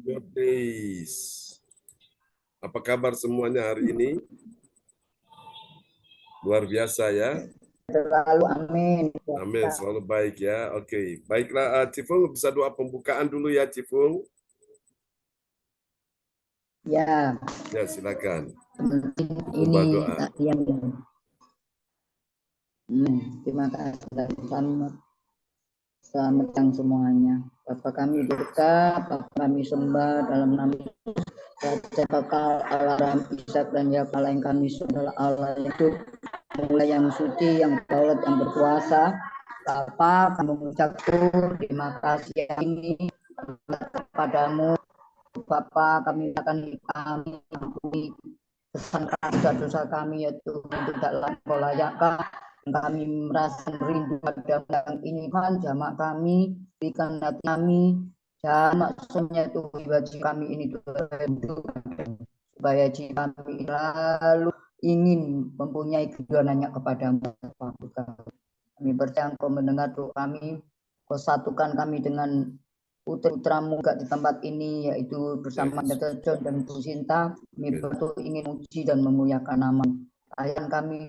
God days. Apa kabar semuanya hari ini? Luar biasa ya. Selalu amin. Amin, selalu baik ya. Oke, baiklah Cifung bisa doa pembukaan dulu ya Cifung. Ya, Ya, silakan. ini Doa. yang terima kasih selamat datang semuanya. Bapa kami berkah, Bapa kami sembah dalam nama Raja Kekal Allah Ram Ishak dan Yakal yang kami adalah Allah yang hidup, mulai yang suci, yang daulat, yang berkuasa. Bapa, kami mengucap terima kasih ini kepadamu. Bapa, kami akan kami kesangkaan dosa-dosa kami yaitu tidak layak layakkah kami merasa rindu pada undang ini kan jamak kami berikan hati kami jamak semuanya itu wajib kami ini supaya jiwa kami lalu ingin mempunyai kejuananya kepadamu. Kami percaya Engkau mendengar doa kami, Kau satukan kami dengan putra-putramu di tempat ini, yaitu bersama Dr. John dan Bu Sinta. Kami betul ingin uji dan memuliakan nama. Ayah kami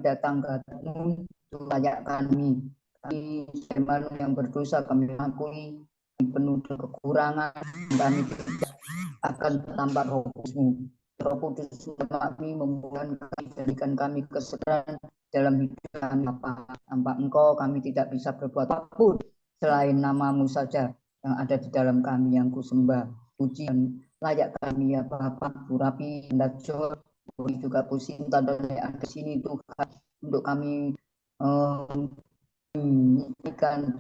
datang ke hatimu, layak kami. Kami Emmanuel yang berdosa, kami mengakui penuh kekurangan, kami akan tanpa Roh Kudus-Mu. Roh Kudus kami membuat kami, jadikan kami kesadaran dalam hidup kami. Tanpa Engkau kami tidak bisa berbuat apapun selain namamu saja yang ada di dalam kami yang kusembah. Puji dan layak kami ya Bapa, Bu Rapi, Dajjal, juga Bu Sinta dan yang ada di sini Tuhan, untuk kami menyanyikan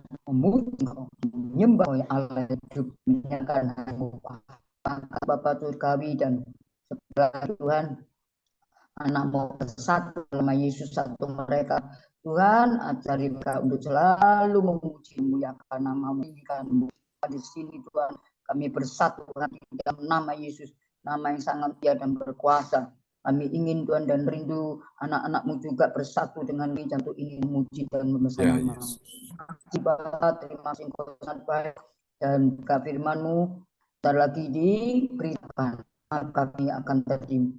menyembah Allah hidup, menyanyikan Bapa Surgawi dan sebelah Tuhan, anak mau satu nama Yesus satu mereka. Tuhan ajari mereka untuk selalu memuji memuliakan nama-Mu. Di sini Tuhan kami bersatu dalam nama Yesus, nama yang sangat mulia dan berkuasa. Kami ingin Tuhan dan rindu anak-anak-Mu juga bersatu dengan jantung ini memuji dan memesan nama-Mu. Terima kasih Engkau sangat baik dan firman-Mu bentar lagi diberitakan, kami akan terjadi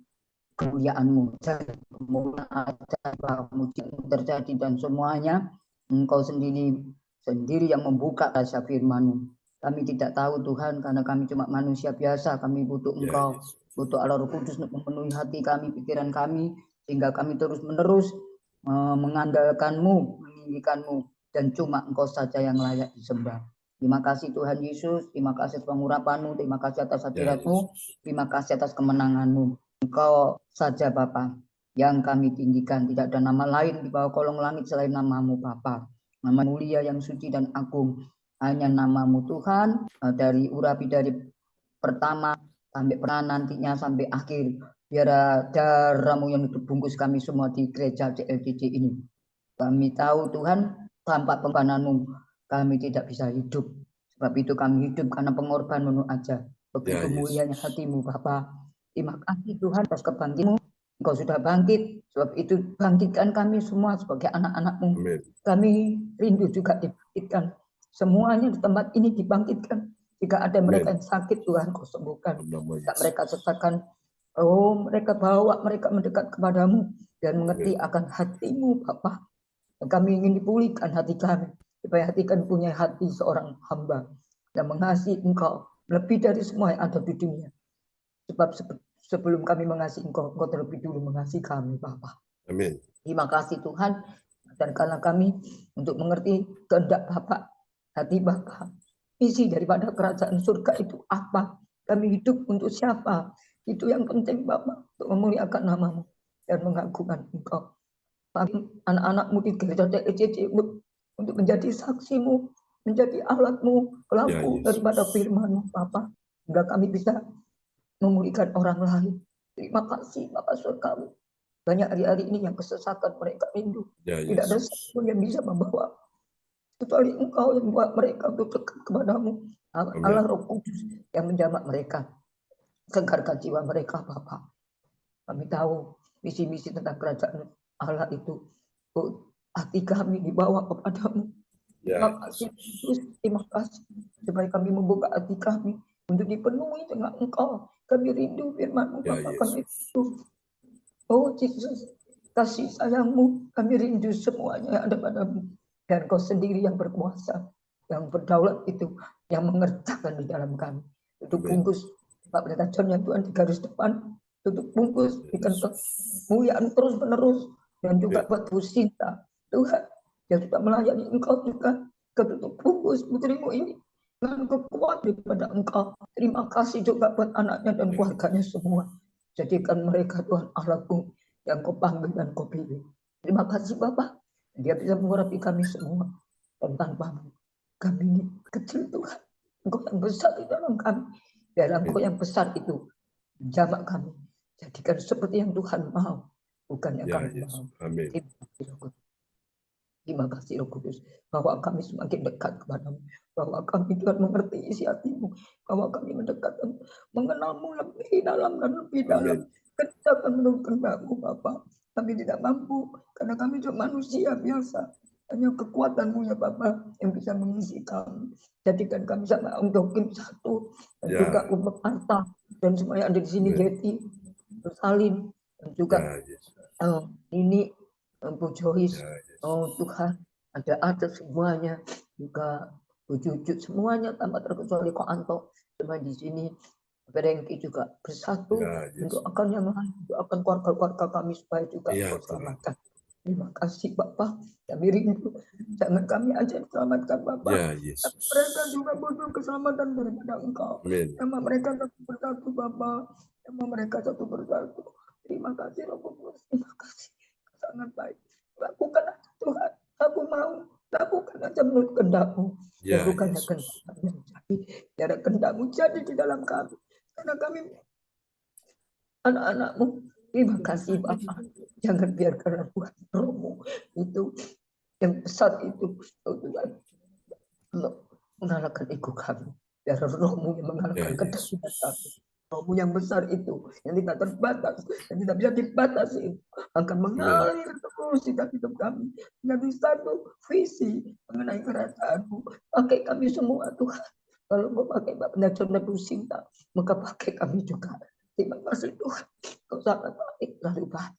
kemuliaan-Mu, terjadi dan semuanya Engkau sendiri yang membuka rasa firman-Mu. Kami tidak tahu Tuhan, karena kami cuma manusia biasa. Kami butuh Engkau, butuh Allah Roh Kudus untuk memenuhi hati kami, pikiran kami, sehingga kami terus-menerus mengandalkan-Mu, meninggikan-Mu, dan cuma Engkau saja yang layak disembah. Terima kasih Tuhan Yesus, terima kasih pengurapan-Mu, terima kasih atas hadirat-Mu, terima kasih atas kemenangan-Mu. Engkau saja Bapa yang kami tinggikan, tidak ada nama lain di bawah kolong langit selain nama-Mu Bapa. Nama mulia yang suci dan agung, hanya nama-Mu Tuhan, dari urapi dari pertama sampai pernah nantinya sampai akhir. Biar darah-Mu yang bungkus kami semua di gereja CLDC ini. Kami tahu Tuhan, tanpa pengorbanan-Mu kami tidak bisa hidup. Sebab itu kami hidup karena pengorbanan-Mu aja. Begitu mulianya hati-Mu Bapa. Terima kasih Tuhan atas kebangkitan-Mu. Engkau sudah bangkit, sebab itu bangkitkan kami semua sebagai anak-anak-Mu. Kami rindu juga dibangkitkan. Semuanya di tempat ini dibangkitkan. Jika ada mereka yang sakit, Tuhan Kau sembuhkan. Jika mereka sesakan, mereka bawa mereka mendekat kepadamu dan mengerti akan hati-Mu Bapa. Kami ingin dipulihkan hati kami, supaya hati kami punya hati seorang hamba yang mengasihi Engkau lebih dari semua yang ada di dunia. Sebab sebelum kami mengasihi Engkau, Engkau terlebih dulu mengasihi kami, Bapa. Amin. Terima kasih Tuhan, dan karena kami untuk mengerti kehendak Bapa, hati Bapa, isi daripada kerajaan surga itu apa? Kami hidup untuk siapa? Itu yang penting Bapa, untuk memuliakan nama-Mu dan mengagungkan Engkau. Anak-anak-Mu di gereja CLDC untuk menjadi saksi-Mu, menjadi alat-Mu, pelaku daripada firman-Mu Bapa, hingga kami bisa memulihkan orang lain. Terima kasih Bapak Surgawi. Banyak hari-hari ini yang kesesatan mereka rindu. Tidak ada satu yang bisa membawa, kecuali Engkau yang membuat mereka untuk dekat kepadamu. Allah Roh Kudus yang menjamak mereka, segarkan jiwa mereka Bapak. Kami tahu misi-misi tentang kerajaan Allah itu, hati kami dibawa kepadamu. Terima kasih Yesus, terima kasih supaya kami membuka hati kami, untuk dipenuhi dengan Engkau. Kami rindu firman-Mu, Ya, Bapa. Kami Yesus. rindu, oh Yesus, kasih sayang-Mu. Kami rindu semuanya yang ada padamu. Dan Kau sendiri yang berkuasa, yang berdaulat itu, yang mengerjakan di dalam kami. Tutup Amin. bungkus Pak Pendeta John yang Tuhan di garis depan. Tutup bungkus, berikan Yesus. kemuliaan terus-menerus. Dan juga Amin. buat Bu Sinta, Tuhan, yang sudah melayani Engkau juga. Ketutup bungkus putrimu ini dengan kekuatan daripada Engkau. Terima kasih juga buat anaknya dan keluarganya semua. Jadikan mereka Tuhan Allahku yang Kau panggil dan Kau pilih. Terima kasih Bapak. Dia bisa mengurapi kami semua. Dan tanpamu, kami ini kecil Tuhan. Engkau yang besar di dalam kami. Dalam Engkau yang besar itu, jamak kami. Jadikan seperti yang Tuhan mau. Bukan yang Ya, kami Yesus. mau. Amin. Terima kasih Roh Kudus. Bahwa kami semakin dekat kepadamu. Bahwa kami Tuhan mengerti isi hatimu. Bahwa kami mendekat dan mengenalmu lebih dalam dan lebih dalam. Kerjakan menurut kehendak-Mu Bapa. Kami tidak mampu. Karena kami cuma manusia biasa. Hanya kekuatan-Mu ya Bapa yang bisa mengisi kami. Jadikan kami sama untuk tim satu. Dan juga untuk Arta. Dan semua yang ada di sini. Yeti. Bersalin. Dan juga ini Bu Joyce. Oh Tuhan, ada semuanya juga Bu Cucu semuanya tanpa terkecuali Ko Anto semua di sini. Berengki juga bersatu untuk akan yang lain, doakan keluarga-keluarga kami supaya juga Kau selamatkan. Terima kasih Bapak. Kami rindu, jangan kami aja diselamatkan Bapak. Ya, Yesus. Mereka juga butuh keselamatan daripada Engkau. Nama mereka satu persatu Bapak. Nama mereka satu persatu. Terima kasih Roh Kudus. Terima kasih. Sangat baik. Lakukan aja Tuhan. Aku mau. Lakukan aja menurut kehendak-Mu. Ya, bukan Yesus. kehendak yang jadi. Biar kehendak-Mu jadi di dalam kami. Karena kami anak-anak-Mu. Terima kasih Bapak. Jangan biarkan Tuhan Roh-Mu itu yang besar itu Tuhan mengalahkan ego kami. Biar Roh-Mu yang mengalahkan kedahsyatan kami. Roh-Mu yang besar itu, yang tidak terbatas, yang tidak bisa dibatasi, akan mengalir terus di dalam hidup kami. Menjadi satu visi mengenai kerajaan-Mu. Pakai kami semua Tuhan. Kalau Kau pakai Pak Pendeta dan Bu Sinta, maka pakai kami juga. Terima kasih Tuhan. Kau sangat baik lalu baik.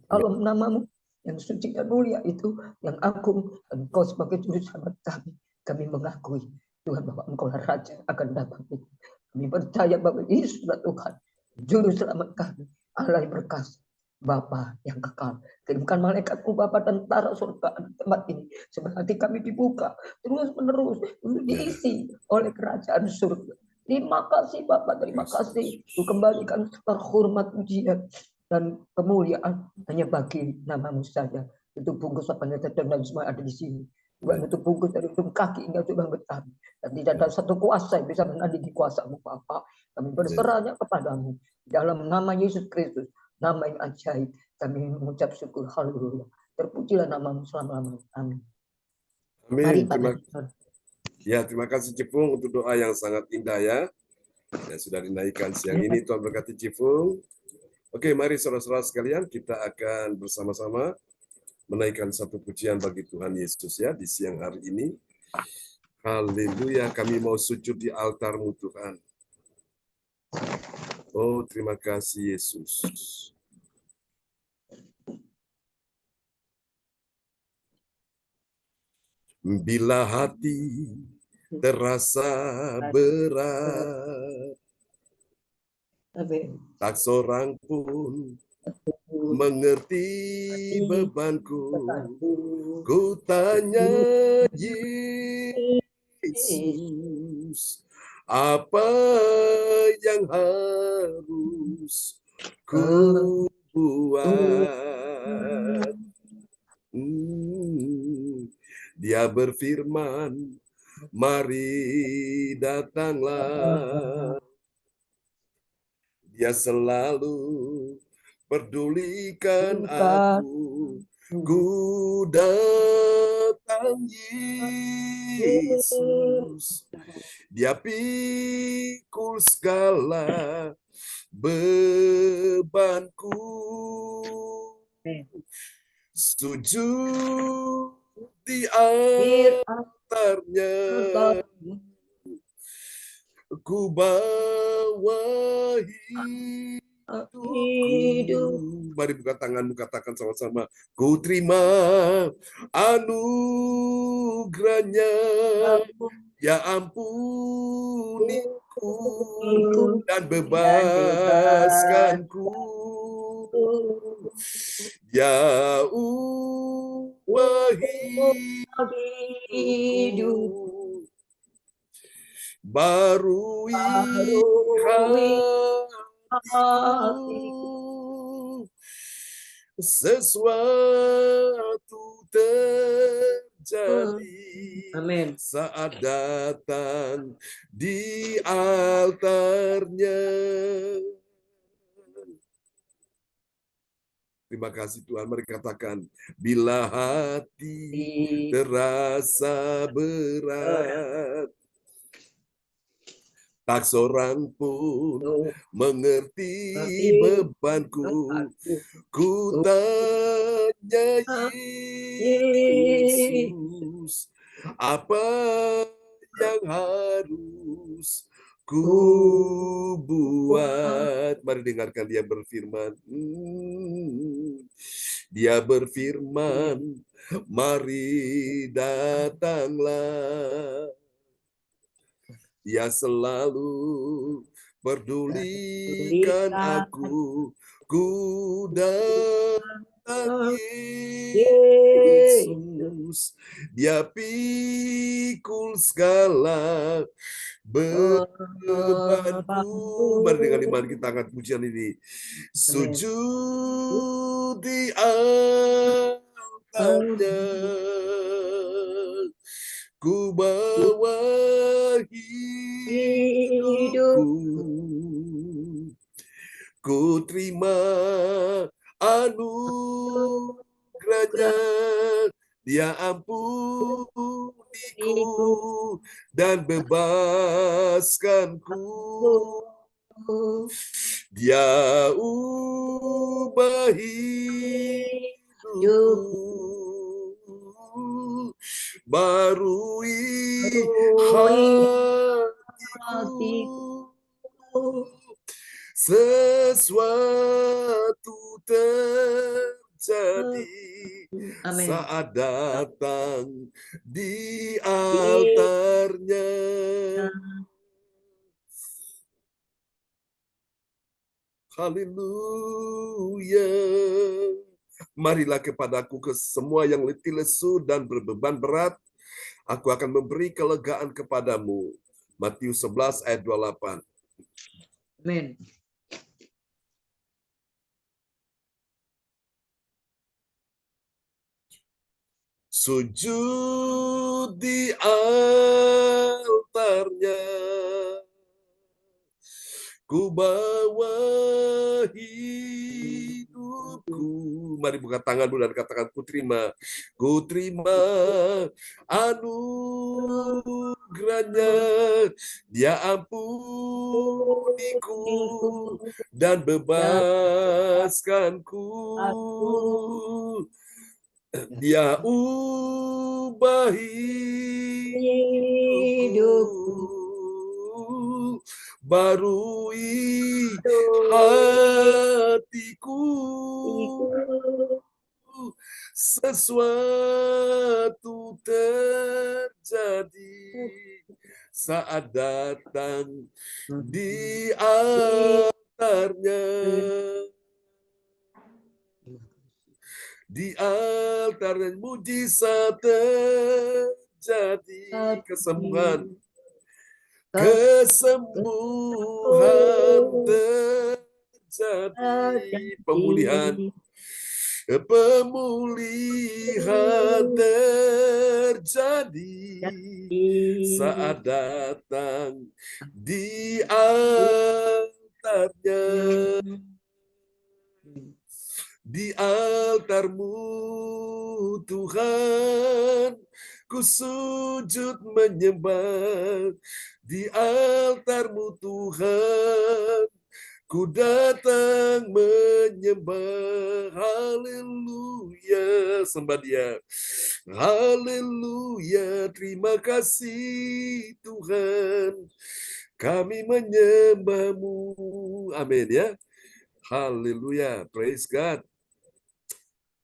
Kalau nama-Mu yang suci dan mulia itu, yang agung, dan Kau sebagai juru selamat kami mengakui Tuhan bahwa Engkau Raja akan datang itu. Kami percaya bahwa Yesuslah Tuhan, juru selamat kami, Allah yang berkasih, Bapa yang kekal. Kirimkan malaikat-Mu Bapa tentara surga di tempat ini, sebab hati kami dibuka terus menerus untuk diisi oleh kerajaan surga. Terima kasih Bapak, terima kasih. Ku kembalikan terhormat pujian dan kemuliaan hanya bagi nama-Mu saja. Itu bungkus Pendeta dan semua ada di sini. Tuhan itu bungkus dari ujung kaki hingga ujung kami. Dan tidak ada satu kuasa yang bisa menandingi kuasa-Mu Bapa. Kami berserahnya kepadamu. Dalam nama Yesus Kristus, nama yang ajaib, kami mengucap syukur. Haleluya. Terpujilah nama-Mu selama-lamanya. Amin. Amin. Terima kasih Cipung untuk doa yang sangat indah ya. Yang sudah dinaikkan siang ini. Tuhan berkati Cipung. Oke, mari saudara-saudara sekalian, kita akan bersama-sama menaikkan satu pujian bagi Tuhan Yesus ya di siang hari ini. Haleluya, kami mau sujud di altar-Mu Tuhan. Oh, terima kasih Yesus. Bila hati terasa berat, tak seorang pun mengerti bebanku. Ku tanya Yesus, apa yang harus ku buat? Dia berfirman, mari datanglah. Dia selalu pedulikan aku. Ku datang Yesus. Dia pikul segala bebanku. Sujud di altarnya. ku bawa hidupku. Mari buka tanganmu, katakan sama-sama. Ku terima anugerahnya, ya ampuniku dan bebaskanku. Ya ubah hidupku, barui hatiku, sesuatu terjadi. Amin. Saat datang di altarnya. Terima kasih Tuhan. Mari katakan, bila hati terasa berat, tak seorang pun mengerti bebanku. Ku tanya Yesus, apa yang harus ku buat? Mari dengarkan dia berfirman. Dia berfirman, mari datanglah. Dia selalu pedulikan aku. Ku datang Yesus. Dia pikul segala bebanku. Mari dengan iman kita angkat pujian ini. Sujud di altarnya, ku bawa hidupku, ku terima anugerahnya, dia ampuniku dan bebaskanku. Dia ubah hidupku, barui hatiku, sesuatu terjadi. Amin. Saat datang di altarnya. Haleluya. Marilah kepadaku ke semua yang letih lesu dan berbeban berat, aku akan memberi kelegaan kepadamu. Matius 11 ayat 28. Amin. Sujud di altarnya, ku bawa hidupku. Mari buka tanganmu dan katakan, ku terima anugerahnya, dia ampuniku dan bebaskanku. Dia ubah hidupku, barui hatiku, sesuatu terjadi saat datang di altarnya. Di altar dan mujizat terjadi, kesembuhan terjadi, pemulihan terjadi saat datang di altarnya. Di altarmu Tuhan, ku sujud menyembah. Di altarmu Tuhan, ku datang menyembah. Haleluya, sembah dia. Haleluya, terima kasih Tuhan, kami menyembah-Mu. Amin ya. Haleluya, praise God.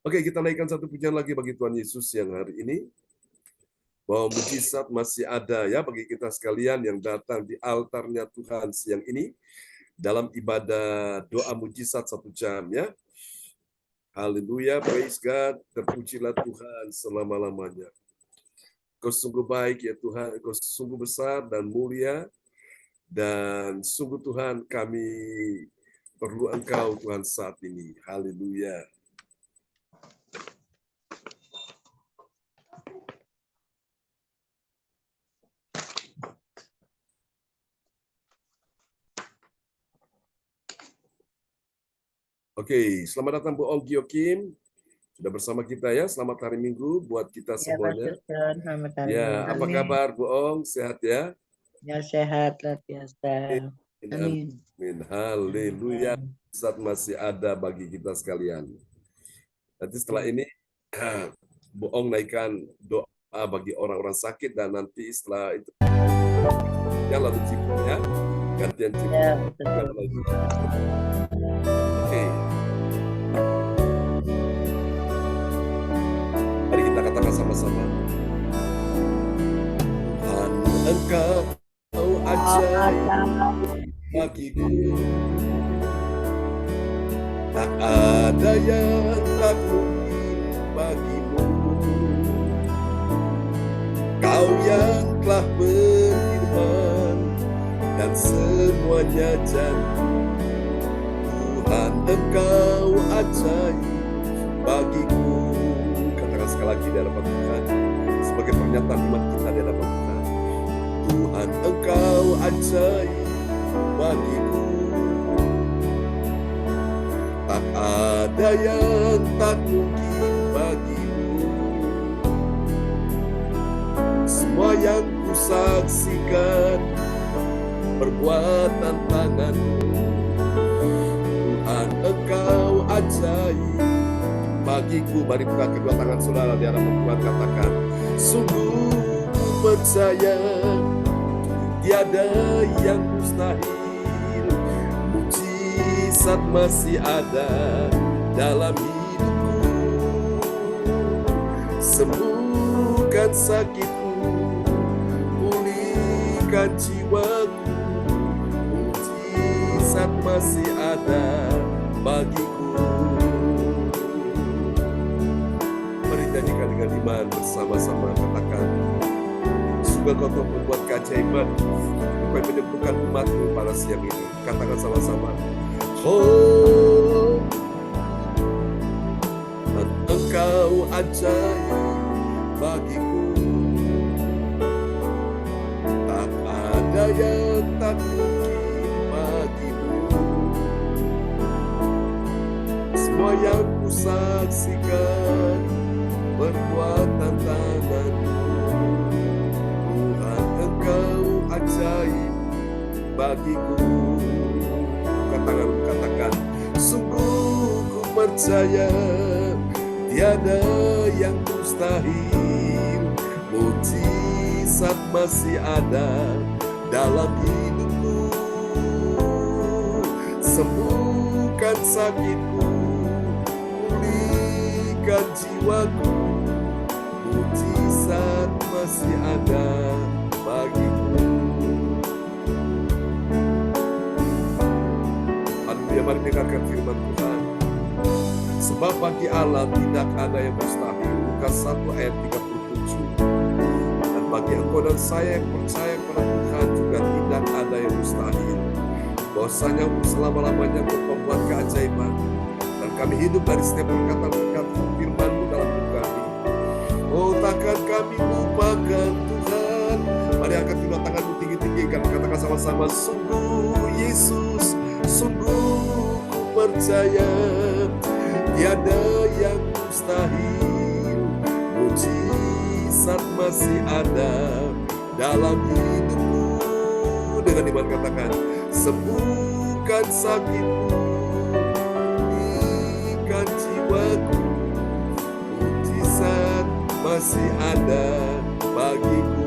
Oke, kita naikkan satu pujian lagi bagi Tuhan Yesus yang hari ini. Bahwa mujizat masih ada ya bagi kita sekalian yang datang di altarnya Tuhan siang ini. Dalam ibadah doa mujizat 1 jam ya. Haleluya, praise God. Terpujilah Tuhan selama-lamanya. Kau sungguh baik ya Tuhan, Kau sungguh besar dan mulia. Dan sungguh Tuhan kami perlu Engkau Tuhan saat ini. Haleluya. Oke, selamat datang Bu Onggi Kim. Sudah bersama kita ya. Selamat hari Minggu buat kita semuanya. Ya, apa kabar Bu Ong? Sehat ya? Ya, sehat, luar biasa. Amin. Amin. Haleluya. Saat masih ada bagi kita sekalian. Nanti setelah ini Bu Ong naikkan doa bagi orang-orang sakit dan nanti setelah itu ya lalu cipunya gantian cipu. Ya, Oke. Mari kita katakan sama-sama. Tuhan, Engkau ajaib bagiku. Tak ada yang tak mungkin bagimu. Kau yang telah berfirman dan semuanya jadi. Tuhan, Engkau ajaib bagiku. Katakan sekali lagi di hadapan Tuhan sebagai pernyataan iman kita di hadapan Tuhan. Tuhan, Engkau ajaib bagiku. Tak ada yang tak mungkin bagimu. Semua yang kusaksikan perbuatan tangan-Mu. Tuhan, Engkau ajaib bagiku. Mari buka kedua tangan saudara di hadapan Tuhan, katakan, sungguh ku percaya tiada yang mustahil. Mujizat masih ada dalam hidupku. Sembuhkan sakitku, pulihkan jiwaku. Mujizat masih ada bagiku. Mari nyanyikan dengan iman bersama-sama, katakan, sungguh Kau telah membuat keajaiban, Kau menyembuhkan umat-Mu pada siang ini. Katakan sama-sama, oh, dan Engkau ajaib bagiku. Tak ada yang tak mungkin bagimu. Semua yang kusaksikan perbuatan tangan-Mu. Tuhan, Engkau ajaib bagiku. Katakan, sungguh ku percaya tiada yang mustahil. Mujizat masih ada dalam hidupku. Sembuhkan sakitku, pulihkan jiwaku. Mujizat masih ada bagiku. Haleluya, mari dengarkan firman Tuhan. Sebab bagi Allah tidak ada yang mustahil. Lukas 1 ayat 37. Dan bagi engkau dan saya yang percaya kepada Tuhan juga tidak ada yang mustahil. Bahwasanya selama-lamanya Engkau membuat keajaiban. Dan kami hidup dari setiap perkataan-perkataan firman-Mu dalam hidup kami. Oh, takkan kami lupakan Tuhan. Mari angkat kedua tanganmu tinggi-tinggi. Katakan sama-sama, sungguh Yesus, sungguh ku percaya tiada yang mustahil. Mujizat masih ada dalam hidupku. Dengan iman katakan, sembuhkan sakitku, pulihkan jiwaku. Mujizat masih ada bagiku.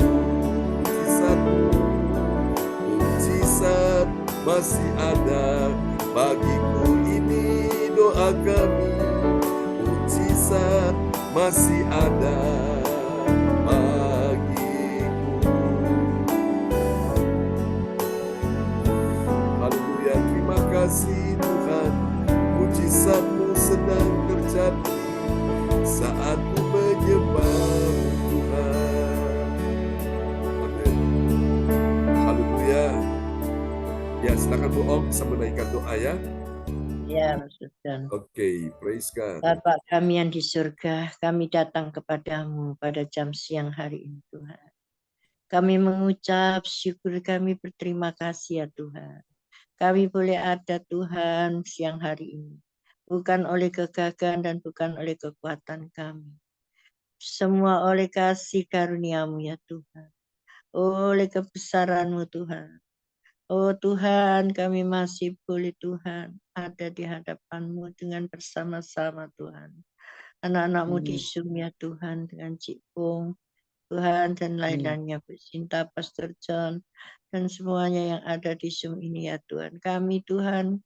Mujizat masih ada. Bagiku ini doa kami, mujizat masih ada bagiku. Haleluya, terima kasih Tuhan, mujizat-Mu sedang terjadi saat ku menyembah Tuhan. Amin. Haleluya. Ya, silakan Bu Om bisa menaikkan doa ya. Ya, Tuhan. Oke, praise God. Bapa kami yang di surga, kami datang kepadamu pada jam siang hari ini Tuhan. Kami mengucap syukur, kami berterima kasih ya Tuhan. Kami boleh ada Tuhan siang hari ini. Bukan oleh kegagahan dan bukan oleh kekuatan kami. Semua oleh kasih karunia-Mu ya Tuhan. Oleh kebesaran-Mu Tuhan. Oh Tuhan, kami masih boleh Tuhan ada di hadapan-Mu dengan bersama-sama Tuhan. Anak-anak-Mu di Zoom ya Tuhan, dengan Cik Pung, Tuhan, dan lain-lainnya, Bu Sinta, Pastor John, dan semuanya yang ada di Zoom ini ya Tuhan. Kami Tuhan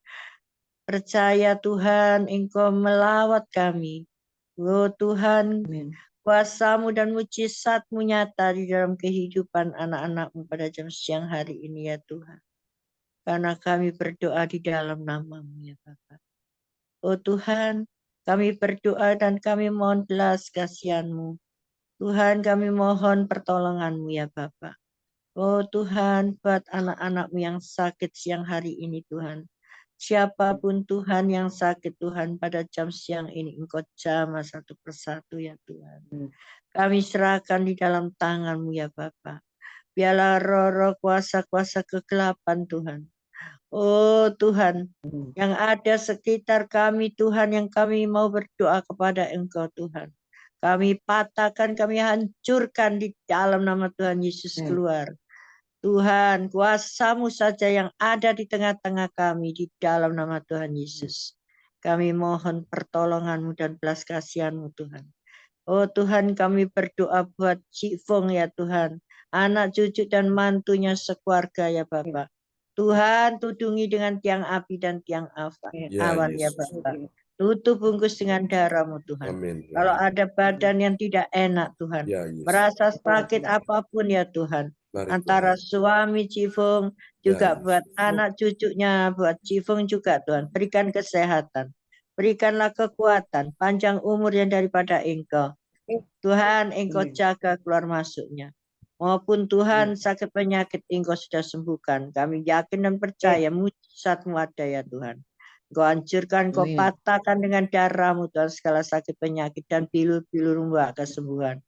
percaya Tuhan Engkau melawat kami. Oh Tuhan, kuasa-Mu dan mujizat-Mu nyata di dalam kehidupan anak-anak-Mu pada jam siang hari ini ya Tuhan. Karena kami berdoa di dalam nama-Mu ya Bapa. Oh Tuhan, kami berdoa dan kami mohon belas kasihan-Mu. Tuhan, kami mohon pertolongan-Mu ya Bapa. Oh Tuhan, buat anak-anak-Mu yang sakit siang hari ini Tuhan. Siapapun Tuhan yang sakit Tuhan pada jam siang ini Engkau jamah satu persatu ya Tuhan. Kami serahkan di dalam tangan-Mu ya Bapa. Biarlah roh-roh kuasa-kuasa kegelapan Tuhan. Oh Tuhan, yang ada sekitar kami Tuhan, yang kami mau berdoa kepada Engkau Tuhan. Kami patahkan, kami hancurkan di dalam nama Tuhan Yesus keluar. Tuhan, kuasa-Mu saja yang ada di tengah-tengah kami di dalam nama Tuhan Yesus. Kami mohon pertolongan-Mu dan belas kasihan-Mu Tuhan. Oh Tuhan, kami berdoa buat Cik Fong ya Tuhan. Anak cucu dan mantunya sekeluarga ya Bapak. Tuhan, tudungi dengan tiang api dan tiang awan ya Bapak. Tutup bungkus dengan darah-Mu Tuhan. Amin. Kalau ada badan yang tidak enak Tuhan. Ya, Yesus. Merasa sakit apapun ya Tuhan. Mari, Antara Tuhan. suami Cifung juga Ya, buat anak cucunya, buat Cifung juga Tuhan. Berikan kesehatan. Berikanlah kekuatan, panjang umur yang daripada Engkau. Tuhan, Engkau jaga keluar masuknya. Maupun Tuhan sakit penyakit Engkau sudah sembuhkan. Kami yakin dan percaya mujizat-Mu ada ya Tuhan. Engkau hancurkan, Engkau patahkan dengan darah-Mu Tuhan segala sakit penyakit dan bilur-bilur-Mu kesembuhan.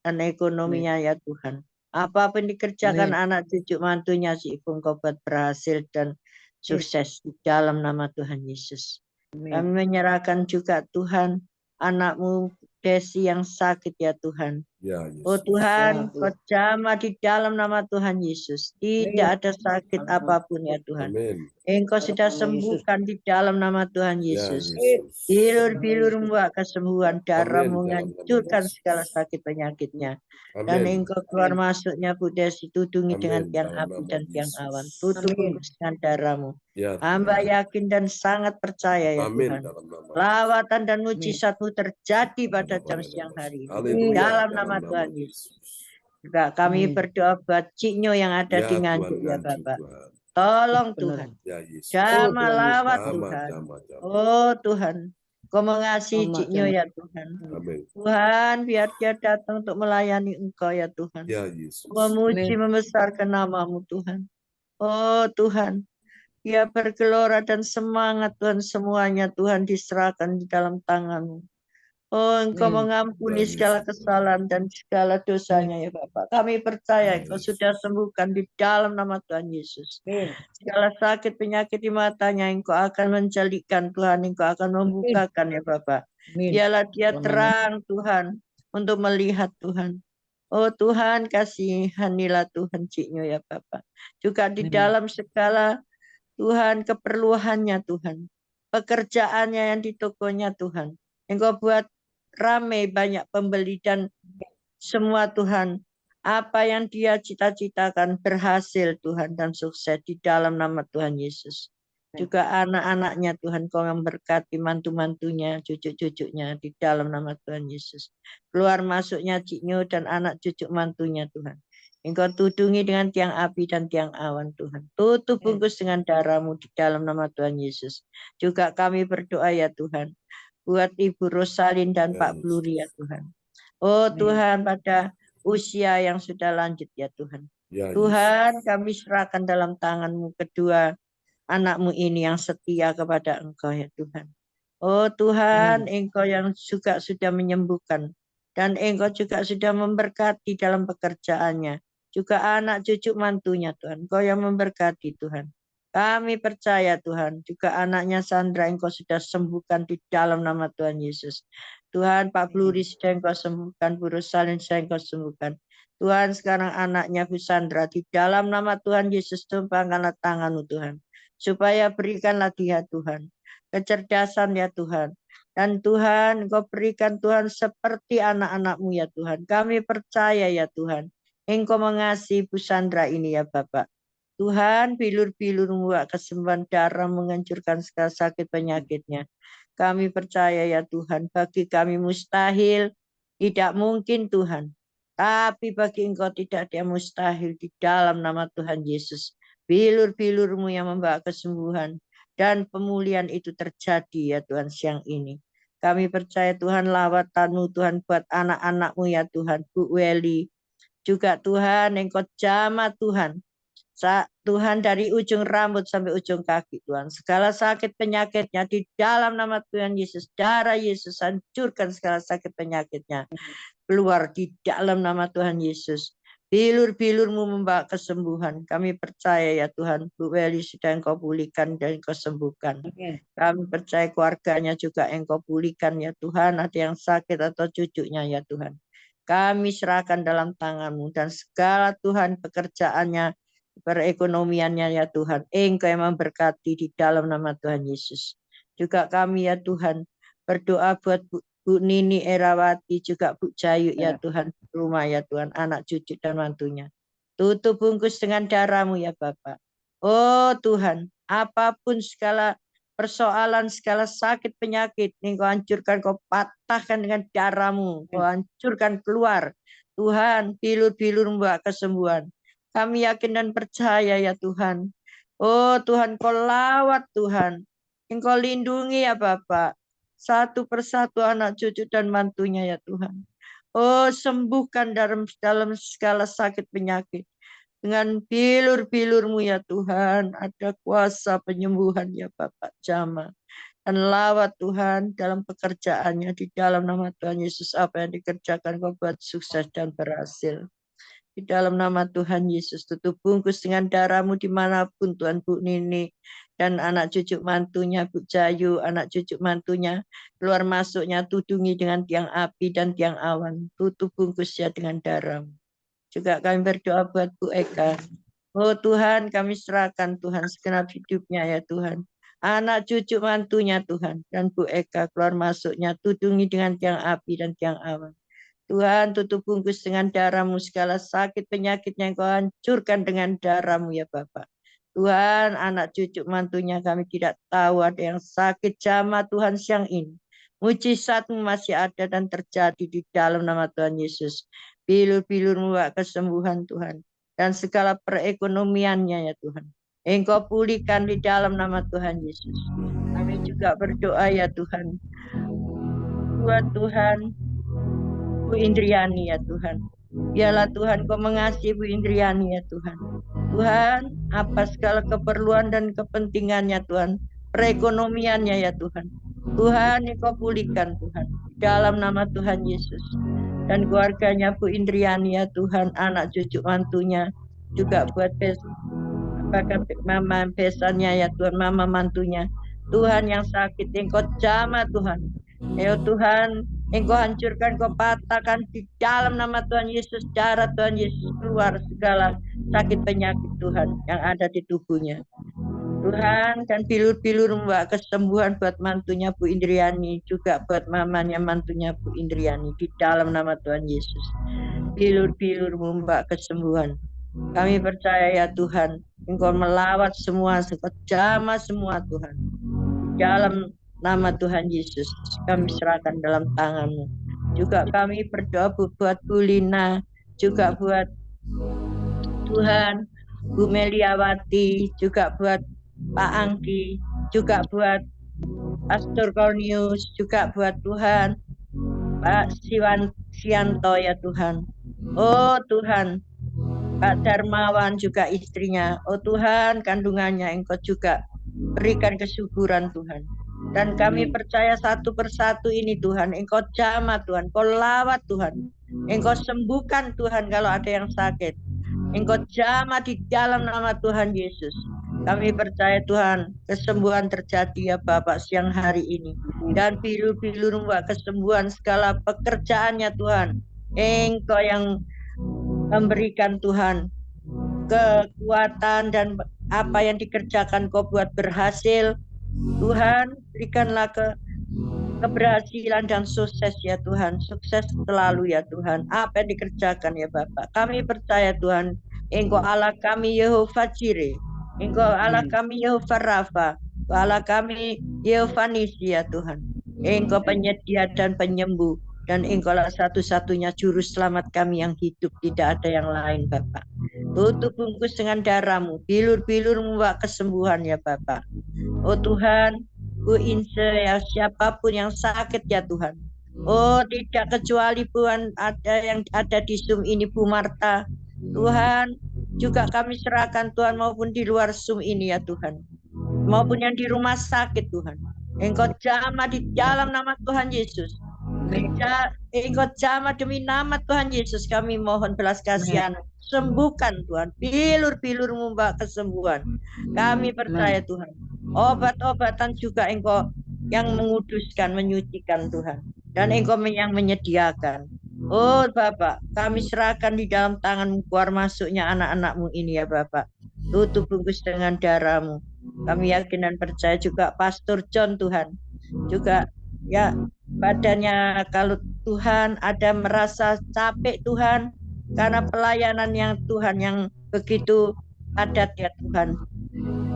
Dan ekonominya ya Tuhan. Apapun dikerjakan anak cucu mantunya si Ibu Engkau buat berhasil dan sukses di dalam nama Tuhan Yesus. Kami menyerahkan juga Tuhan anak-Mu Desi yang sakit ya Tuhan. Ya, Yesus. Oh Tuhan, Kau jamah di dalam nama Tuhan Yesus. Tidak ada sakit apapun ya Tuhan. Amin. Engkau sudah sembuhkan di dalam nama Tuhan Ya, Yesus. Yesus. Bilur-bilur membuat kesembuhan, darah Amin. menghancurkan segala sakit penyakitnya. Dan Amin. Engkau keluar masuknya Bu Desi, tudungi dengan Amin. tiang Dalam api nama dan tiang Yesus. awan. Tutup bungkus dengan darah-Mu. Ya, Hamba Tuhan. yakin dan sangat percaya ya Amin. Tuhan. Dalam nama Lawatan dan mujizat-Mu terjadi pada Yesus. jam siang hari ini. Haleluya. Dalam nama Tuhan Yesus. Juga kami berdoa buat Ciknyo yang ada Ya, di Tuhan, Nganjuk ya Nganjuk, Bapak. Tuhan. Tolong Tuhan. Ya, Yesus. Jamah lawat Jama, Tuhan. jama, jama. Oh Tuhan. Kau mengasihi Ciknyo ya Tuhan. Amin. Tuhan, biar dia datang untuk melayani Engkau ya Tuhan. Ya, Yesus. Memuji, membesarkan nama-Mu Tuhan. Oh Tuhan. Dia bergelora dan semangat Tuhan, semuanya Tuhan diserahkan di dalam tangan-Mu. Oh, Engkau mengampuni segala kesalahan dan segala dosanya ya Bapak. Kami percaya Engkau sudah sembuhkan di dalam nama Tuhan Yesus. Segala sakit penyakit di matanya Engkau akan menjadikan Tuhan, Engkau akan membukakan ya Bapak. Biarlah dia terang Tuhan untuk melihat Tuhan. Oh Tuhan, kasihanilah Tuhan Ciknyo ya Bapak. Juga di dalam segala Tuhan keperluannya Tuhan. Pekerjaannya yang di tokonya Tuhan. Engkau buat ramai banyak pembeli dan semua Tuhan Apa yang dia cita-citakan berhasil Tuhan dan sukses di dalam nama Tuhan Yesus. Juga anak-anaknya Tuhan, Kau yang berkati mantu-mantunya, cucu-cucunya di dalam nama Tuhan Yesus. Keluar masuknya Ciknyo dan anak cucu mantunya Tuhan. Engkau tudungi dengan tiang api dan tiang awan Tuhan. Tutup bungkus dengan darah-Mu di dalam nama Tuhan Yesus. Juga kami berdoa ya Tuhan, buat Ibu Rosalin dan Pak Bluri ya Tuhan. Oh Tuhan, pada usia yang sudah lanjut ya Tuhan. Ya, Tuhan, kami serahkan dalam tangan-Mu kedua anak-Mu ini yang setia kepada Engkau ya Tuhan. Oh Tuhan, Engkau yang juga sudah menyembuhkan. Dan Engkau juga sudah memberkati dalam pekerjaannya. Juga anak cucu mantunya Tuhan. Engkau yang memberkati Tuhan. Kami percaya Tuhan. Juga anaknya Sandra Engkau sudah sembuhkan di dalam nama Tuhan Yesus. Tuhan, Pak Bluri sudah Engkau sembuhkan. Bu Rosalin sudah Engkau sembuhkan. Tuhan, sekarang anaknya Bu Sandra di dalam nama Tuhan Yesus, tumpangkanlah tangan-Mu Tuhan. Supaya berikanlah dia Tuhan kecerdasan ya Tuhan. Dan Tuhan, Engkau berikan Tuhan seperti anak-anak-Mu ya Tuhan. Kami percaya ya Tuhan, Engkau mengasihi Bu Sandra ini ya Bapak. Tuhan, bilur-bilur-Mu kesembuhan darah menghancurkan segala sakit penyakitnya. Kami percaya ya Tuhan, bagi kami mustahil, tidak mungkin Tuhan. Tapi bagi Engkau tidak ada yang mustahil di dalam nama Tuhan Yesus. Bilur-bilur-Mu yang membawa kesembuhan dan pemulihan itu terjadi ya Tuhan siang ini. Kami percaya Tuhan lawatan-Mu Tuhan buat anak-anak-Mu ya Tuhan, Bu Weli. Juga Tuhan Engkau jamah Tuhan. Tuhan dari ujung rambut sampai ujung kaki Tuhan. Segala sakit penyakitnya di dalam nama Tuhan Yesus. Darah Yesus hancurkan segala sakit penyakitnya. Keluar di dalam nama Tuhan Yesus. Bilur-bilur-Mu membawa kesembuhan. Kami percaya ya Tuhan. Bu Weli sudah Engkau pulihkan dan Engkau sembuhkan. Kami percaya keluarganya juga Engkau pulihkan ya Tuhan. Ada yang sakit atau cucunya ya Tuhan. Kami serahkan dalam tangan-Mu. Dan segala Tuhan pekerjaannya, perekonomiannya ya Tuhan. Engkau yang memberkati di dalam nama Tuhan Yesus. Juga kami ya Tuhan berdoa buat Bu Nini Erawati, juga Bu Jayu ya Tuhan, rumah ya Tuhan, anak cucu dan mantunya. Tutup bungkus dengan darah-Mu ya Bapak. Oh Tuhan, apapun segala persoalan, segala sakit penyakit, Engkau hancurkan, Kau patahkan dengan darah-Mu, Kau hancurkan keluar. Tuhan, bilur-bilur membawa kesembuhan. Kami yakin dan percaya ya Tuhan. Oh Tuhan, Kau lawat Tuhan. Engkau lindungi ya Bapak. Satu persatu anak cucu dan mantunya ya Tuhan. Oh sembuhkan dalam segala sakit penyakit. Dengan bilur-bilur-Mu ya Tuhan. Ada kuasa penyembuhan ya Bapak jamah. Dan lawat Tuhan dalam pekerjaannya di dalam nama Tuhan Yesus. Apa yang dikerjakan Kau buat sukses dan berhasil. Di dalam nama Tuhan Yesus, tutup bungkus dengan darah-Mu dimanapun Tuhan, Bu Nini dan anak cucu mantunya, Bu Jayu, anak cucu mantunya, keluar masuknya tudungi dengan tiang api dan tiang awan, tutup bungkusnya dengan darah-Mu. Juga kami berdoa buat Bu Eka. Oh Tuhan, kami serahkan Tuhan segenap hidupnya ya Tuhan. Anak cucu mantunya Tuhan, dan Bu Eka keluar masuknya tudungi dengan tiang api dan tiang awan. Tuhan, tutup bungkus dengan darah-Mu segala sakit penyakit yang Kau hancurkan dengan darah-Mu ya Bapak. Tuhan, anak cucu mantunya kami tidak tahu ada yang sakit jamah Tuhan siang ini. Mujizat-Mu masih ada dan terjadi di dalam nama Tuhan Yesus. Bilur-bilur membawa kesembuhan Tuhan. Dan segala perekonomiannya ya Tuhan. Engkau pulihkan di dalam nama Tuhan Yesus. Kami juga berdoa ya Tuhan. Buat Tuhan, Bu Indriani ya Tuhan. Biarlah Tuhan Kau mengasihi Bu Indriani ya Tuhan. Tuhan, apa segala keperluan dan kepentingannya Tuhan. Perekonomiannya ya Tuhan. Tuhan, Engkau pulihkan Tuhan. Dalam nama Tuhan Yesus. Dan keluarganya Bu Indriani ya Tuhan. Anak cucu mantunya. Juga buat mama besannya ya Tuhan. Mama mantunya. Tuhan yang sakit, Engkau jamah Tuhan. Ya Tuhan, Engkau hancurkan, Kau patahkan di dalam nama Tuhan Yesus. Darah Tuhan Yesus keluar segala sakit penyakit Tuhan yang ada di tubuhnya. Tuhan, dan bilur-bilur membawa kesembuhan buat mantunya Bu Indriani, juga buat mamanya mantunya Bu Indriani, di dalam nama Tuhan Yesus. Bilur-bilur membawa kesembuhan. Kami percaya ya Tuhan, Engkau melawat semua, Engkau jamah semua Tuhan. Di dalam nama Tuhan Yesus, kami serahkan dalam tangan-Mu. Juga kami berdoa buat Bu Lina, juga buat Tuhan, Bu Meliawati, juga buat Pak Angki, juga buat Pastor Cornius, juga buat Tuhan, Pak Sianto ya Tuhan. Oh Tuhan, Pak Darmawan juga istrinya. Oh Tuhan, kandungannya Engkau juga berikan kesuburan Tuhan. Dan kami percaya satu persatu ini Tuhan, Engkau jamah Tuhan, Engkau lawat Tuhan, Engkau sembuhkan Tuhan kalau ada yang sakit. Engkau jamah di dalam nama Tuhan Yesus. Kami percaya Tuhan, kesembuhan terjadi ya Bapak siang hari ini. Dan bilur-bilur membawa kesembuhan segala pekerjaannya Tuhan. Engkau yang memberikan Tuhan kekuatan dan apa yang dikerjakan Kau buat berhasil. Tuhan, berikanlah keberhasilan dan sukses ya Tuhan. Sukses selalu ya Tuhan. Apa yang dikerjakan ya Bapak. Kami percaya Tuhan, Engkau Allah kami Yehova Jireh. Engkau Allah kami Yehova Rafa. Engkau Allah kami Yehova Nisi ya Tuhan. Engkau penyedia dan penyembuh. Dan Engkaulah satu-satunya juru selamat kami yang hidup. Tidak ada yang lain Bapak. Tutup bungkus dengan darah-Mu. Bilur-bilur membawa kesembuhan ya Bapak. Oh Tuhan, Bu Inse ya, siapapun yang sakit ya Tuhan. Oh tidak kecuali Tuhan ada yang ada di Zoom ini Bu Marta. Tuhan, juga kami serahkan Tuhan maupun di luar Zoom ini ya Tuhan. Maupun yang di rumah sakit Tuhan. Engkau jamah di dalam nama Tuhan Yesus. Engkau jamah demi nama Tuhan Yesus, kami mohon belas kasihan. Sembuhkan Tuhan. Bilur-bilur membawa kesembuhan. Kami percaya Tuhan. Obat-obatan juga Engkau yang menguduskan, menyucikan Tuhan. Dan Engkau yang menyediakan. Oh Bapak, kami serahkan di dalam tangan-Mu keluar masuknya anak-anak-Mu ini ya Bapak. Tutup bungkus dengan darah-Mu. Kami yakin dan percaya juga Pastor John Tuhan. Juga ya badannya kalau Tuhan ada merasa capek Tuhan. Karena pelayanan yang Tuhan yang begitu padat ya Tuhan.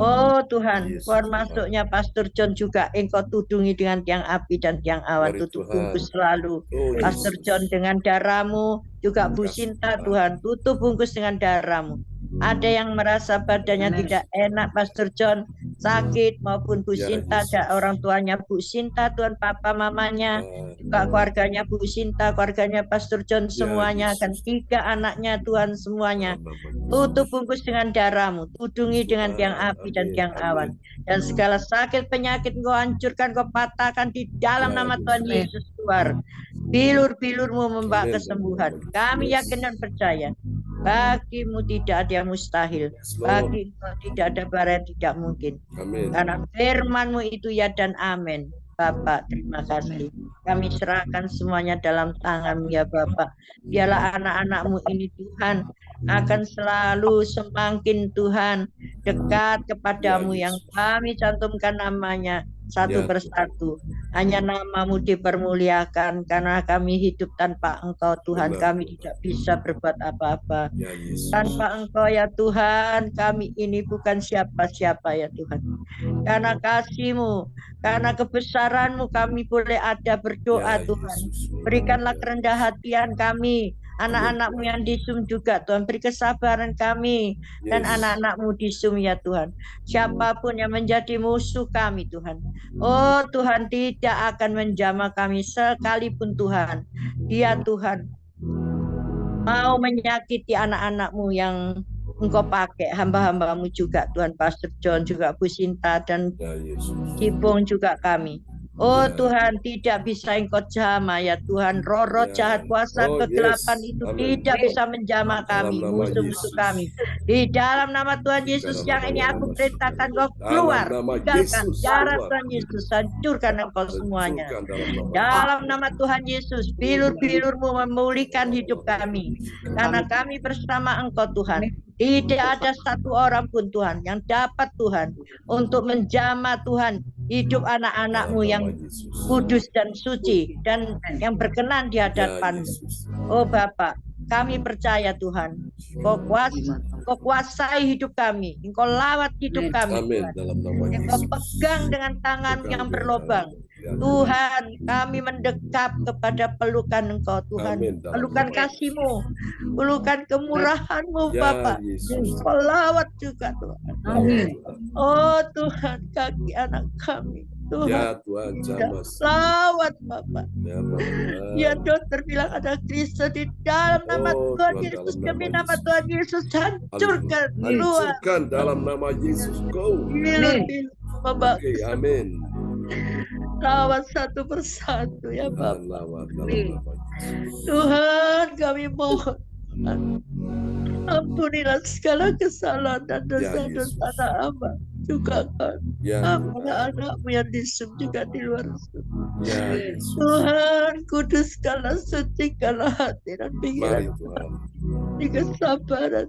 Oh Tuhan, keluar masuknya Pastor John juga Engkau tudungi dengan tiang api dan tiang awan. Tutup bungkus selalu Pastor John dengan darah-Mu. Juga Bu Sinta Tuhan, tutup bungkus dengan darah-Mu. Ada yang merasa badannya tidak enak Pastor John, sakit maupun Bu Sinta, ada orang tuanya Bu Sinta Tuhan, papa mamanya, juga keluarganya Bu Sinta, keluarganya Pastor John semuanya, dan 3 anaknya Tuhan semuanya. Tutup bungkus dengan darah-Mu, tudungi dengan tiang api dan tiang awan. Dan segala sakit penyakit Engkau hancurkan, Engkau patahkan di dalam nama Tuhan Yesus keluar. Bilur-bilur-Mu membawa kesembuhan. Kami yakin dan percaya. Bagi-Mu tidak ada yang mustahil. Bagi Engkau tidak ada barang yang tidak mungkin. Amin. Karena firman-Mu itu ya dan amin. Bapak, terima kasih. Kami serahkan semuanya dalam tangan-Mu ya Bapak. Biarlah anak-anak-Mu ini Tuhan akan selalu semakin Tuhan dekat kepadamu yang kami cantumkan namanya satu persatu. Hanya nama-Mu dipermuliakan karena kami hidup tanpa Engkau Tuhan. Kami tidak bisa berbuat apa-apa. Tanpa Engkau ya Tuhan, kami ini bukan siapa-siapa ya Tuhan. Karena kasih-Mu, karena kebesaran-Mu kami boleh ada berdoa Tuhan. Berikanlah kerendah hatian kami, anak-anak-Mu yang di Zoom juga Tuhan. Beri kesabaran kami dan anak-anak-Mu di Zoom ya Tuhan. Siapapun yang menjadi musuh kami Tuhan. Oh Tuhan tidak akan menjamah kami sekalipun Tuhan. Dia Tuhan mau menyakiti anak-anak-Mu yang Engkau pakai, hamba-hamba-Mu juga Tuhan, Pastor John juga Bu Sinta dan Cipung juga kami. Oh Tuhan, tidak bisa Engkau jamah ya Tuhan. Roh-roh jahat, kuasa kegelapan itu tidak bisa menjamah kami, musuh-musuh kami. Di dalam nama Tuhan Yesus yang ini aku perintahkan Engkau keluar. Tinggalkan darah Tuhan Yesus, hancurkan Engkau semuanya. Dalam nama Tuhan Yesus, bilur-bilur-Mu memulihkan hidup kami. Karena kami bersama Engkau Tuhan. Tidak ada satu orang pun Tuhan yang dapat Tuhan untuk menjamah Tuhan hidup anak-anak-Mu yang kudus dan suci dan yang berkenan di hadapan-Mu. Oh Bapa, kami percaya Tuhan, Kau kuasai hidup kami, Engkau lawat hidup kami, Tuhan. Engkau pegang dengan tangan yang berlobang. Tuhan, kami mendekap kepada pelukan Engkau, Tuhan. Pelukan kasih-Mu, pelukan kemurahan-Mu, Bapa. Engkau lawat juga, Tuhan. Oh Tuhan, kaki anak kami. Tuhan, ya Tuhan, lawat Bapak. Ya dokter bilang ada Kristus di dalam nama Tuhan Yesus. Kami nama Tuhan Yesus hancurkan keluar. Hancurkan dalam nama Yesus. Go. Oke, amin. Lawat satu persatu ya Bapak. Lawat dalam nama Tuhan, kami mohon. Ampunilah segala kesalahan dan dosa-dosa anak-Hamba juga kan. Anak-anakmu yang di Zoom juga di luar Zoom. Tuhan, kuduskanlah, sucikanlah hati dan pikiran di kesabaran.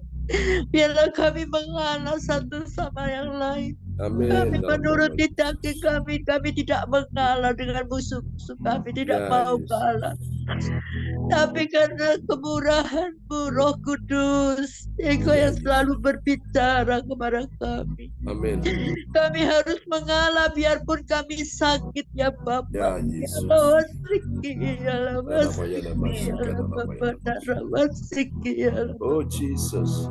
Biarlah kami mengalah satu sama yang lain. Amin. Kami menuruti daging kami tidak mengalah dengan musuh-musuh kami, tidak mau kalah. Tapi karena kemurahan-Mu, Roh Kudus, Engkau yang selalu berbicara kepada kami. Amin. Kami harus mengalah biarpun kami sakit ya Bapak. Ya Yesus. Oh Jesus.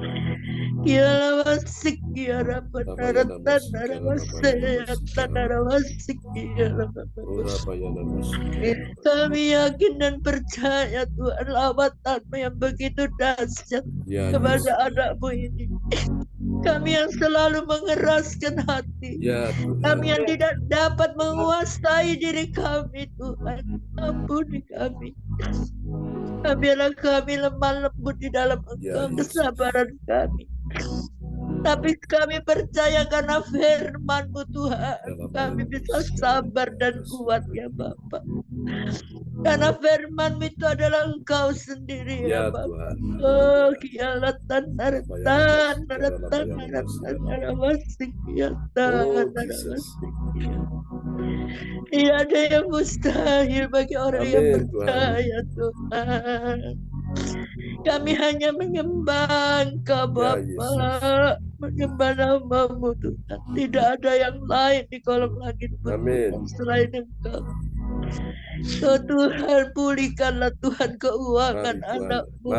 Kami yakin dan percaya Tuhan lawatan-Mu yang begitu dahsyat kepada anak-Mu ini. Kami yang selalu mengeraskan hati. Kami yang tidak dapat menguasai diri kami, Tuhan. Ampuni kami. Biarlah kami lemah lembut di dalam Engkau, kesabaran kami. Tapi kami percaya karena firman-Mu Tuhan, kami bisa sabar dan kuat ya Bapak. Karena firman-Mu itu adalah Engkau sendiri ya Bapak. Oh kialatan naratan. Tidak ada yang mustahil bagi orang yang percaya Tuhan. Kami hanya menyembah Engkau Bapa, menyembah nama-Mu Tuhan. Tidak ada yang lain di kolom langit selain Engkau. Oh Tuhan, pulihkanlah Tuhan keuangan anak-Mu,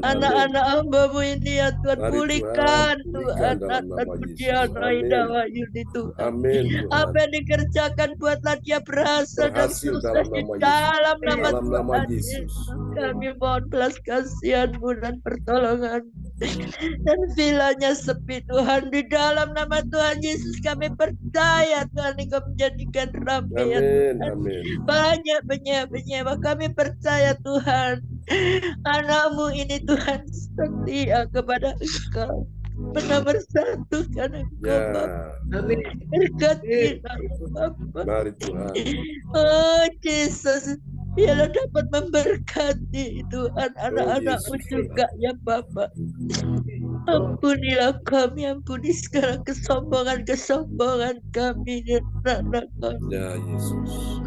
anak-anak hamba-Mu ini ya Tuhan. Pulihkan Tuhan, apa yang dikerjakan buatlah dia berhasil dan sukses di dalam nama Tuhan Yesus. Kami mohon belas kasihan-Mu dan pertolongan. Dan vilanya sepi Tuhan, di dalam nama Tuhan Yesus kami percaya Tuhan Engkau menjadikan ramai ya Tuhan. Banyak penyewa kami percaya Tuhan anak-Mu ini Tuhan setia kepada Engkau, nomor satu kan Engkau. Berkati Bapak. Mari Tuhan. Oh Yesus, biarlah dapat memberkati Tuhan anak-anak-Mu juga ya Bapak. Ampunilah kami, ampuni segala kesombongan kami dan anak kami. Ya Yesus.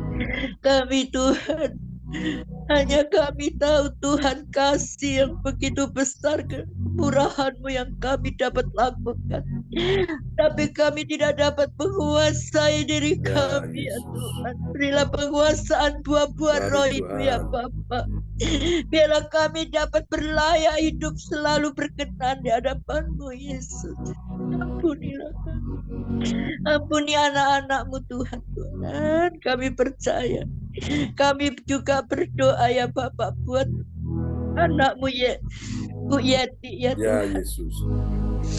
Kami Tuhan, hanya kami tahu Tuhan kasih yang begitu besar, kemurahan-Mu yang kami dapat lakukan. Tapi kami tidak dapat menguasai diri kami ya Tuhan. Berilah penguasaan buah-buah roh itu ya Bapa. Biarlah kami dapat berlayak hidup selalu berkenan di hadapan-Mu Yesus. Ampunilah kami. Ampuni anak-anak-Mu Tuhan. Tuhan, kami percaya. Kami juga berdoa ya Bapak buat anak-Mu ya Bu Yeti ya Tuhan. Ya Yesus.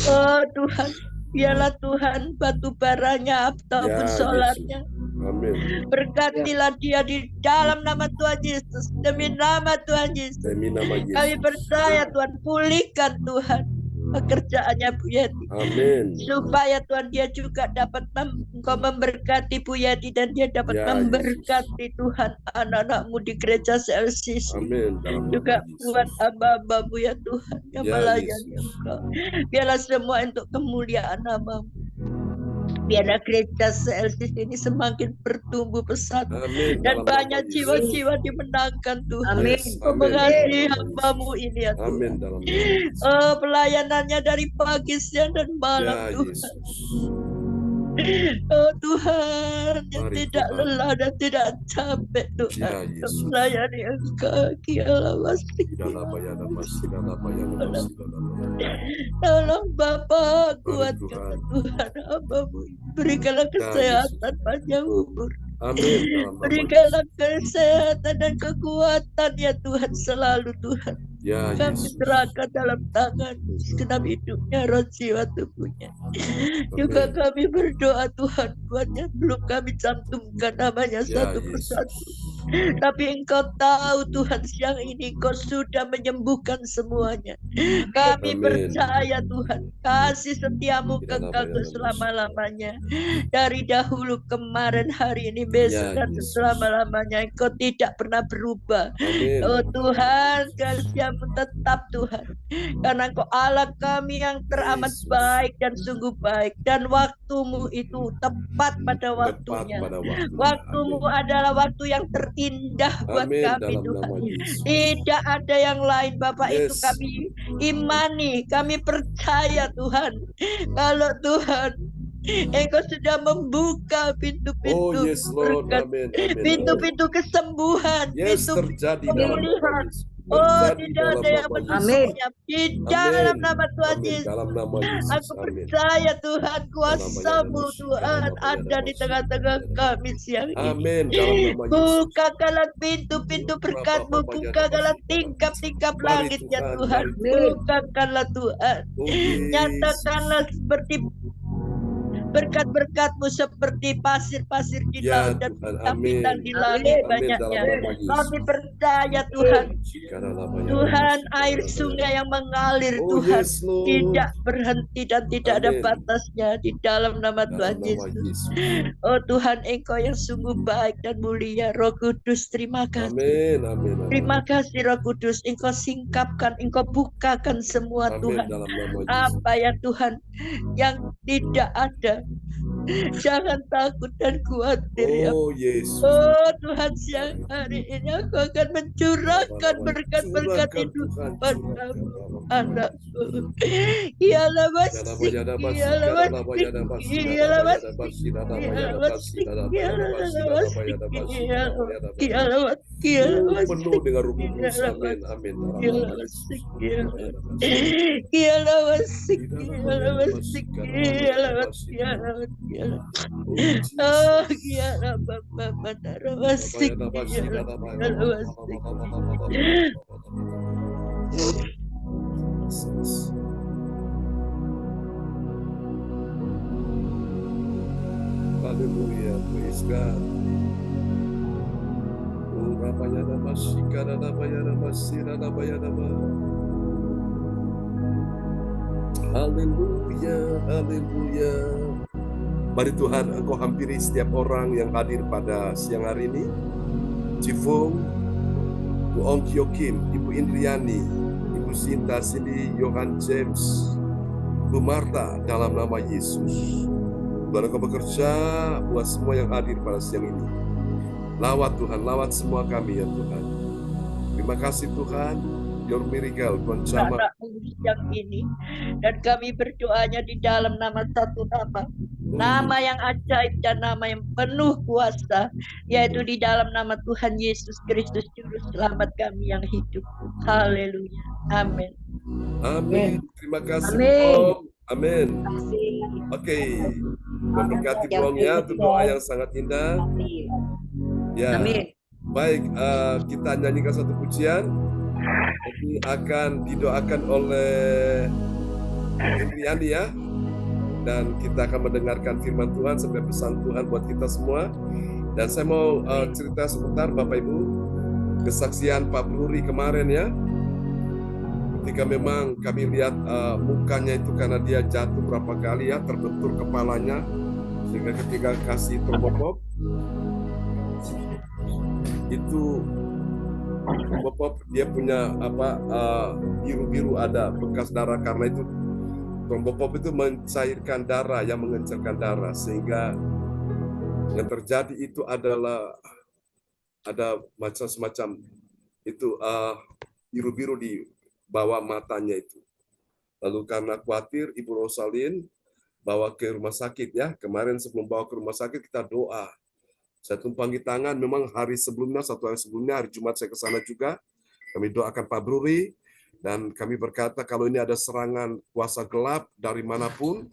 Oh Tuhan, biarlah Tuhan batu baranya ataupun solarnya. Amin. Berkatilah dia di dalam nama Tuhan Yesus. Demi nama Tuhan Yesus. Demi nama Yesus. Kami percaya Tuhan, pulihkan Tuhan. pekerjaannya Bu Yeti. Amin. Supaya Tuhan dia juga dapat Engkau memberkati Bu Yeti, dan dia dapat Ya, memberkati Tuhan anak-anak-Mu di gereja CLCC. Amin. Dalam Juga nama Yesus. buat hamba-hamba-Mu ya Tuhan yang Ya, melayani Yesus. Engkau. Biarlah semua untuk kemuliaan nama-Mu. Biarlah gereja CLCC ini semakin bertumbuh pesat, Amin. dan Dalam nama banyak Yesus. jiwa-jiwa dimenangkan Tuhan. Amin. Yes, Kau amin. mengasihi Dalam nama hamba-Mu Yesus. ini ya Tuhan. Amin. Dalam nama Yesus. Pelayanannya dari pagi, siang, dan malam Ya, Tuhan. Yesus. Oh Tuhan, yang Mari tidak Tuhan. lelah dan tidak capek Ya, Tuhan, Yesus. melayani Engkau. Kialah masih. Dalam bayana masih, dalam bayana masih, dalam bayana. Tolong Bapa, Mari kuatkan Tuhan. Tuhan hamba-Mu. Berikanlah Ya, kesehatan, panjang umur. Amin. Dalam nama Berikanlah Yesus. kesehatan dan kekuatan ya Tuhan, selalu Tuhan. Ya, Kami Yesus. serahkan dalam tangan-Mu segenap hidupnya, roh jiwa tubuhnya. Juga Amin. kami berdoa Tuhan buatnya, belum kami cantumkan namanya Ya, satu Yesus. persatu. Tapi Engkau tahu Tuhan, siang ini Engkau sudah menyembuhkan semuanya. Kami Amin. percaya Tuhan, kasih setiamu Tidak kekal namanya selama-lamanya. Dari dahulu, kemarin, hari ini, besok, Ya, dan Yesus. selama-lamanya. Engkau tidak pernah berubah. Amin. Oh Tuhan, kasih-Mu tetap Tuhan. Karena Engkau Allah kami yang teramat Yesus. baik dan sungguh baik. Dan waktu-Mu itu tepat pada Tepat waktunya. pada waktunya. Waktu-Mu Amin. adalah waktu yang terindah buat Amin. kami Dalam Tuhan. nama Yesus. Tidak ada yang lain Bapak, itu Yes. kami imani, kami percaya Tuhan. Kalau Tuhan Engkau sudah membuka Oh, pintu-pintu yes, Lord. berkat, Amin. Amin. pintu-pintu kesembuhan, Yes, pintu-pintu terjadi dalam nama pemulihan. Yesus. Oh, Terjadi tidak dalam ada yang nama Yesus. Amin. menutupinya. Di dalam Amin. nama Tuhan Amin. Yesus. Dalam nama Yesus. Aku Amin. percaya Tuhan, kuasa-Mu Tuhan ada di tengah-tengah kami siang ini. Amin. Dalam nama Yesus. Bukakanlah pintu-pintu berkat-Mu, bukakanlah tingkap-tingkap Mari langit ya Tuhan, Tuhan. mari Tuhan. Bukakanlah Tuhan. Oh, Yesus. Nyatakanlah seperti berkat-berkat-Mu seperti pasir-pasir di Ya, laut dan Tuhan. bintang-bintang Amin. di langit Amin. banyaknya. Dalam nama Yesus. Kami percaya Tuhan, Tuhan air sungai yang mengalir Oh, Tuhan yes, Lord. tidak berhenti dan tidak ada Amin. batasnya di dalam nama Dalam Tuhan nama Yesus. Yesus. Oh Tuhan, Engkau yang sungguh baik dan mulia. Roh Kudus, terima kasih. Amin. Amin. Amin. Terima kasih Roh Kudus, Engkau singkapkan, Engkau bukakan semua Amin. Tuhan. Dalam nama Yesus. Apa ya Tuhan yang tidak ada, jangan takut dan khawatir ya. Oh, Yesus. Oh Tuhan, siang hari ini Aku akan mencurahkan berkat-berkat itu padamu, anakku. Ialah masih, ialah masih, ialah masih, ialah masih, ialah masih, Penuh dengan Roh Kudus. Amin. Amin. Dalam nama Yesus. ialah masih, ialah masih, ialah masih, ialah masih. Oh, kiara Bapa Bandara Wasik, kiara Wasik. Haleluya, praise God. Haleluya, haleluya. Mari Tuhan, Engkau hampiri setiap orang yang hadir pada siang hari ini. Cifung, Bu Ong Kyo Kim, Ibu Indriani, Ibu Sinta, Cindy, Johan James, Bu Marta, dalam nama Yesus. Tuhan, Engkau bekerja buat semua yang hadir pada siang ini. Lawat Tuhan, lawat semua kami ya Tuhan. Terima kasih Tuhan. Your miracle, Tuhan jamah. Siang ini, dan kami berdoanya di dalam nama satu nama. Nama yang ajaib dan nama yang penuh kuasa, yaitu di dalam nama Tuhan Yesus Kristus Juru Selamat kami yang hidup. Haleluya. Amin. Amin. Terima kasih. Amin. Om. Amin. Oke. Memberkati buangnya untuk doa yang sangat indah. Ya. Amin. Baik, kita nyanyikan satu pujian. Ini akan didoakan oleh Indriani ya. Dan kita akan mendengarkan firman Tuhan sampai pesan Tuhan buat kita semua. Dan saya mau cerita sebentar Bapak Ibu, kesaksian Pak Bruri kemarin ya. ketika memang kami lihat mukanya itu karena dia jatuh berapa kali ya, terbentur kepalanya, sehingga ketika kasih trombopop itu trombopop dia punya biru-biru, ada bekas darah, karena itu trombopop itu mencairkan darah, yang mengencerkan darah, sehingga yang terjadi itu adalah ada macam semacam itu biru-biru di bawah matanya itu. Lalu karena khawatir, Ibu Rosalin bawa ke rumah sakit ya. Kemarin sebelum bawa ke rumah sakit kita doa. Saya tumpangi tangan, memang hari sebelumnya, 1 hari sebelumnya, hari Jumat saya ke sana juga. Kami doakan Pak Bruri, dan kami berkata kalau ini ada serangan kuasa gelap dari manapun,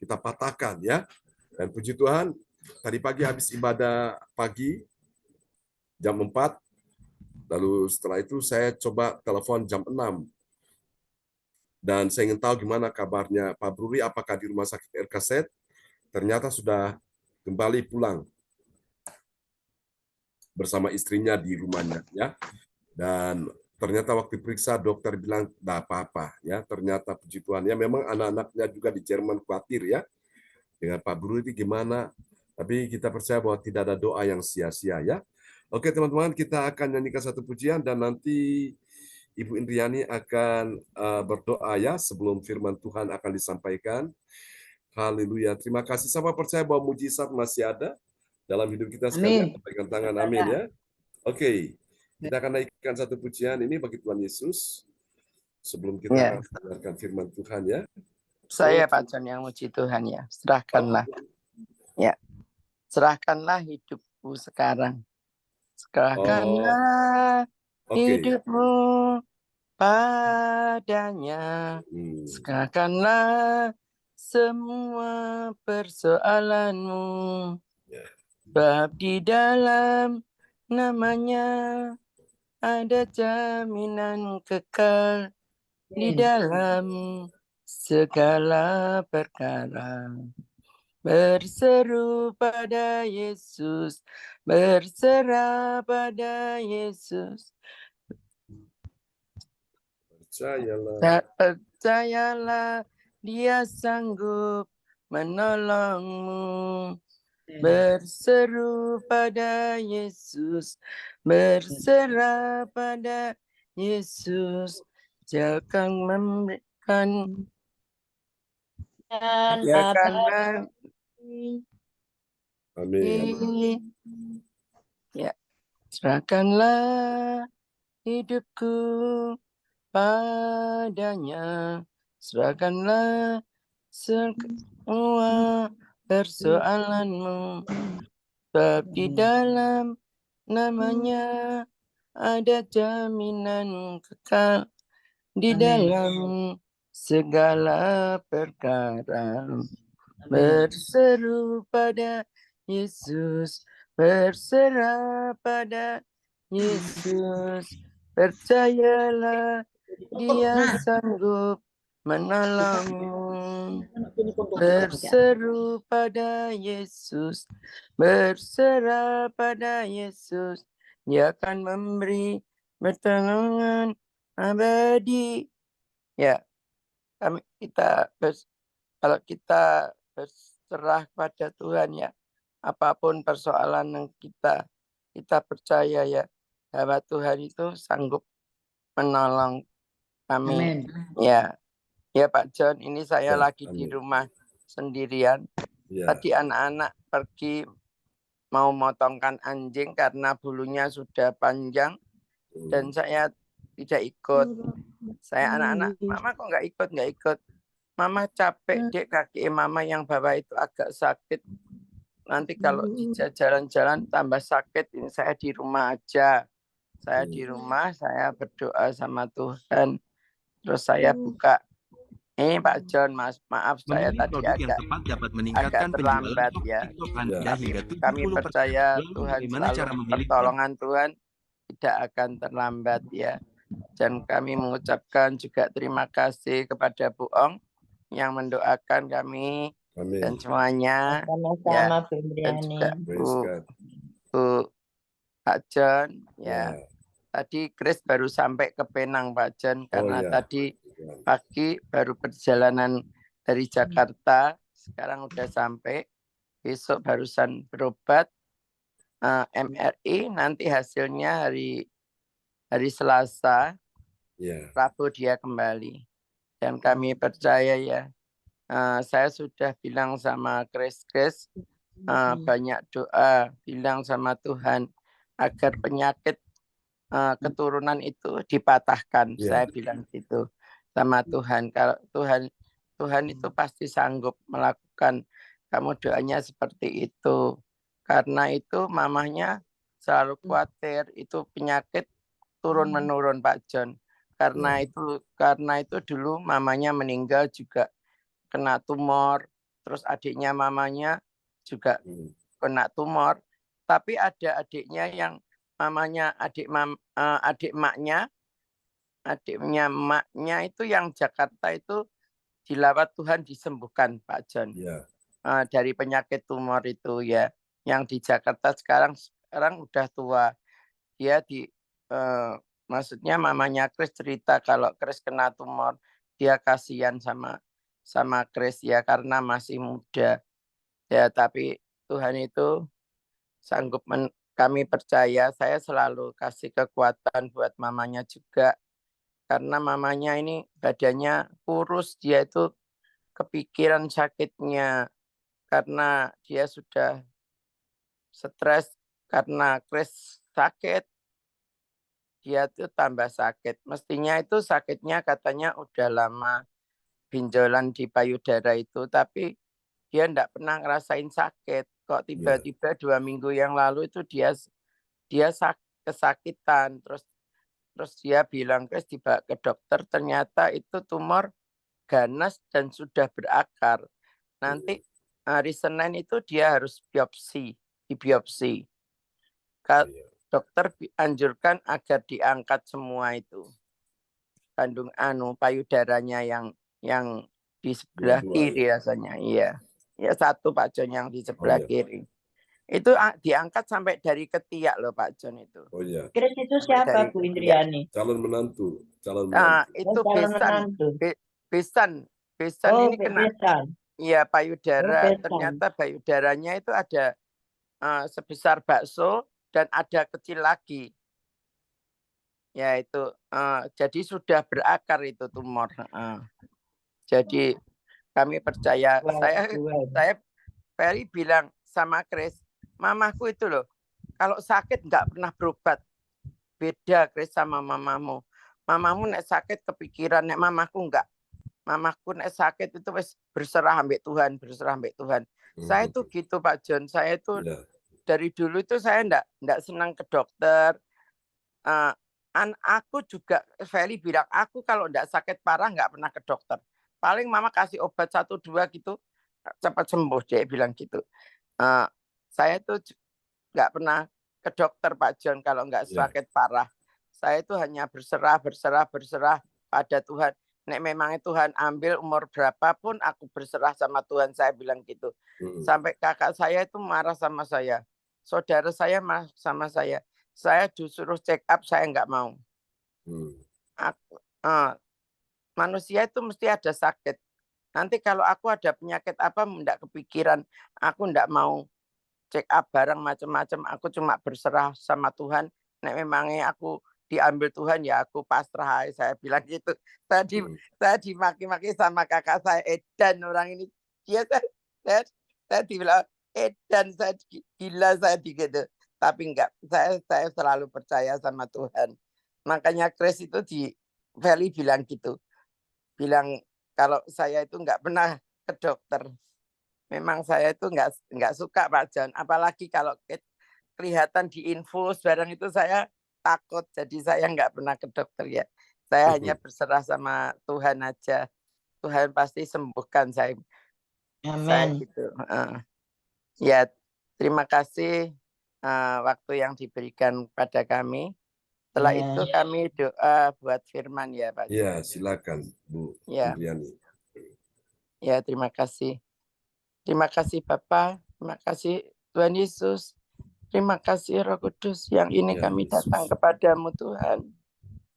kita patahkan ya. Dan puji Tuhan, tadi pagi habis ibadah pagi, jam 4, lalu setelah itu saya coba telepon jam 6. Dan saya ingin tahu gimana kabarnya Pak Bruri, apakah di rumah sakit RKZ. Ternyata sudah kembali pulang bersama istrinya di rumahnya ya. Dan ternyata waktu periksa dokter bilang tidak apa-apa ya. Ternyata puji Tuhan ya, memang anak-anaknya juga di Jerman khawatir ya dengan Pak Bruri itu gimana. Tapi kita percaya bahwa tidak ada doa yang sia-sia ya. Oke teman-teman, kita akan nyanyikan satu pujian dan nanti Ibu Indriani akan berdoa ya sebelum firman Tuhan akan disampaikan. Haleluya. Terima kasih. Sama percaya bahwa mujizat masih ada dalam hidup kita sekalian. Pegang tangan, amin ya. Oke. Kita akan naikkan satu pujian ini bagi Tuhan Yesus sebelum kita mendengarkan firman Tuhan ya. Saya Pak John yang muji Tuhan ya. Serahkanlah. Ya. Serahkanlah hidupku sekarang. Serahkanlah hidupmu padanya. Serahkanlah semua persoalanmu. Sebab di dalam namanya ada jaminan kekal di dalam segala perkara. Berseru pada Yesus, berserah pada Yesus. Percayalah, Dia sanggup menolongmu. Berseru pada Yesus, berserah pada Yesus. Dia akan memberikan amin. Ya, serahkanlah hidupku padanya, serahkanlah semua persoalanmu, sebab di dalam namanya ada jaminan kekal di dalam segala perkara. Berseru pada Yesus, berserah pada Yesus. Percayalah, Dia sanggup menolongmu. Berseru pada Yesus, berserah pada Yesus. Dia akan memberi pertolongan abadi. Ya, kalau kita berserah pada Tuhan ya, apapun persoalan yang kita percaya ya, bahwa Tuhan itu sanggup menolong kami. Ya, Pak John, ini saya lagi di rumah sendirian. Tadi anak-anak pergi mau motongkan anjing karena bulunya sudah panjang dan saya tidak ikut. Saya anak-anak, mama kok nggak ikut? Mama capek, dek, kaki mama yang bawah itu agak sakit. Nanti kalau jalan-jalan tambah sakit, ini saya di rumah aja. Saya di rumah, saya berdoa sama Tuhan. Terus saya buka. Ini Pak John, maaf saya tadi agak terlambat ya. Tapi kami percaya Tuhan selalu pertolongan Tuhan tidak akan terlambat ya. Dan kami mengucapkan juga terima kasih kepada Bu Ong yang mendoakan kami dan semuanya. Sama-sama, Dan juga Bu Pak John ya. Tadi Chris baru sampai ke Penang Pak John, karena ya. tadi pagi baru perjalanan dari Jakarta, sekarang udah sampai, besok barusan berobat, MRI, nanti hasilnya hari Selasa, Ya. Rabu dia kembali. Dan kami percaya ya, saya sudah bilang sama Chris, banyak doa, bilang sama Tuhan agar penyakit keturunan itu dipatahkan. Ya. Saya bilang gitu sama Tuhan. Kalau Tuhan itu pasti sanggup melakukan. Kamu doanya seperti itu. Karena itu mamahnya selalu khawatir itu penyakit turun menurun Pak John. Karena itu dulu mamanya meninggal juga kena tumor. Terus adiknya mamanya juga kena tumor. Tapi ada adiknya yang mamanya adiknya maknya itu yang Jakarta itu dilawat Tuhan disembuhkan Pak John. Dari penyakit tumor itu ya. Yang di Jakarta sekarang udah tua. Dia maksudnya mamanya Chris cerita kalau Chris kena tumor, dia kasihan sama Chris ya karena masih muda. Ya tapi Tuhan itu sanggup kami percaya, saya selalu kasih kekuatan buat mamanya juga. Karena mamanya ini badannya kurus, dia itu kepikiran sakitnya. Karena dia sudah stres, karena Chris sakit, dia tuh tambah sakit. Mestinya itu sakitnya katanya udah lama, benjolan di payudara itu, tapi dia enggak pernah ngerasain sakit. Kok tiba-tiba 2 minggu yang lalu itu dia kesakitan, terus dia bilang Chris dibawa ke dokter, ternyata itu tumor ganas dan sudah berakar. Nanti hari Senin itu dia harus dibiopsi. Dokter anjurkan agar diangkat semua itu kandung payudaranya yang di sebelah kiri rasanya. Iya. Ya satu Pak John yang di sebelah kiri. Itu diangkat sampai dari ketiak loh Pak John itu. Oh iya. Chris itu siapa Bu Indriani? Calon menantu. Itu besan Oh, ini kena. Iya payudara. Ternyata payudaranya itu ada sebesar bakso dan ada kecil lagi. Ya itu jadi sudah berakar itu tumor. Jadi kami percaya. Saya Ferry bilang sama Chris, mamaku itu loh, kalau sakit nggak pernah berobat. Beda Chris sama mamamu. Mamamu nek sakit kepikiran, nek mamaku enggak. Mamaku nek sakit itu berserah ambek Tuhan. Saya itu gitu Pak John. Saya itu dari dulu itu saya enggak senang ke dokter. Aku juga, Feli bilang, aku kalau enggak sakit parah enggak pernah ke dokter. Paling mama kasih obat 1-2 gitu, cepat sembuh, dia bilang gitu. Saya itu enggak pernah ke dokter Pak John kalau enggak sakit parah. Saya itu hanya berserah pada Tuhan. Nek memang Tuhan ambil umur berapapun aku berserah sama Tuhan, saya bilang gitu. Sampai kakak saya itu marah sama saya. Saudara saya marah sama saya. Saya disuruh check up, saya enggak mau. Manusia itu mesti ada sakit. Nanti kalau aku ada penyakit apa, enggak kepikiran. Aku enggak mau check up barang macam-macam. Aku cuma berserah sama Tuhan. Nek memangnya aku diambil Tuhan ya aku pasrah. Saya bilang gitu. Saya dimaki-maki sama kakak saya Edan orang ini. Saya dibilang Edan, saya gila saya gitu. Tapi enggak, saya selalu percaya sama Tuhan. Makanya Chris itu Feli bilang gitu. Bilang kalau saya itu enggak pernah ke dokter. Memang saya itu enggak suka Pak John. Apalagi kalau kelihatan di infus barang itu saya takut. Jadi saya enggak pernah ke dokter ya. Saya hanya berserah sama Tuhan aja. Tuhan pasti sembuhkan saya. Amin. Saya gitu. Ya, terima kasih waktu yang diberikan pada kami. Setelah itu kami doa buat firman ya Pak. Ya, silakan Bu Indriani. Ya, terima kasih. Terima kasih Bapak. Terima kasih Tuhan Yesus. Terima kasih Roh Kudus, yang ini Ya, kami Yesus. datang kepadamu Tuhan.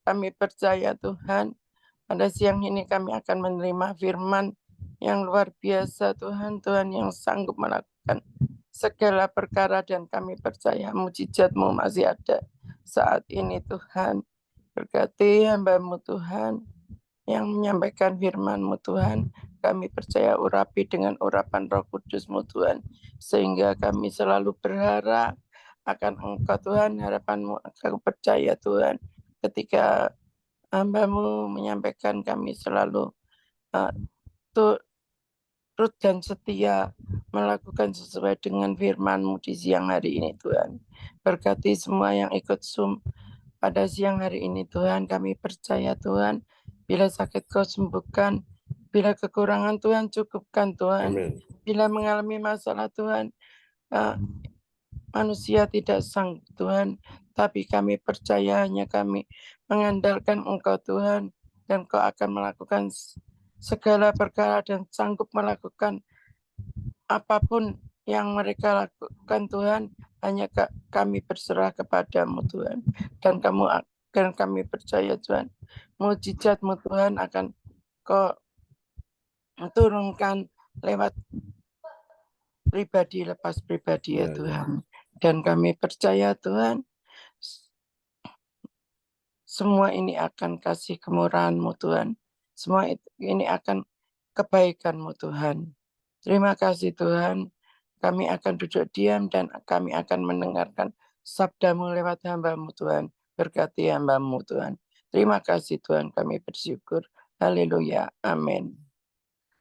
Kami percaya Tuhan, pada siang ini kami akan menerima firman yang luar biasa Tuhan, Tuhan yang sanggup melakukan segala perkara, dan kami percaya mujizat-Mu masih ada saat ini Tuhan. Berkati hamba-Mu Tuhan yang menyampaikan firman-Mu Tuhan. Kami percaya urapi dengan urapan Roh Kudus-Mu Tuhan, sehingga kami selalu berharap akan Engkau Tuhan. Harapan-Mu, aku percaya Tuhan, ketika hamba-Mu menyampaikan, kami selalu turut dan setia melakukan sesuai dengan firman-Mu di siang hari ini Tuhan. Berkati semua yang ikut Zoom pada siang hari ini Tuhan. Kami percaya Tuhan, bila sakit Kau sembuhkan, bila kekurangan Tuhan cukupkan Tuhan. Amin. Bila mengalami masalah Tuhan, manusia tidak sanggup Tuhan, tapi kami percaya hanya kami mengandalkan Engkau Tuhan, dan Kau akan melakukan segala perkara dan sanggup melakukan apapun yang mereka lakukan Tuhan. Hanya kami berserah kepadamu Tuhan, dan kami percaya Tuhan, mujizat-Mu Tuhan akan Kau turunkan lewat pribadi lepas pribadi ya Tuhan. Dan kami percaya Tuhan, semua ini akan kasih kemurahan-Mu Tuhan. Semua ini akan kebaikan-Mu Tuhan. Terima kasih Tuhan. Kami akan duduk diam dan kami akan mendengarkan sabda-Mu lewat hamba-Mu Tuhan. Berkati hamba-Mu Tuhan. Terima kasih Tuhan, kami bersyukur. Haleluya. Amin.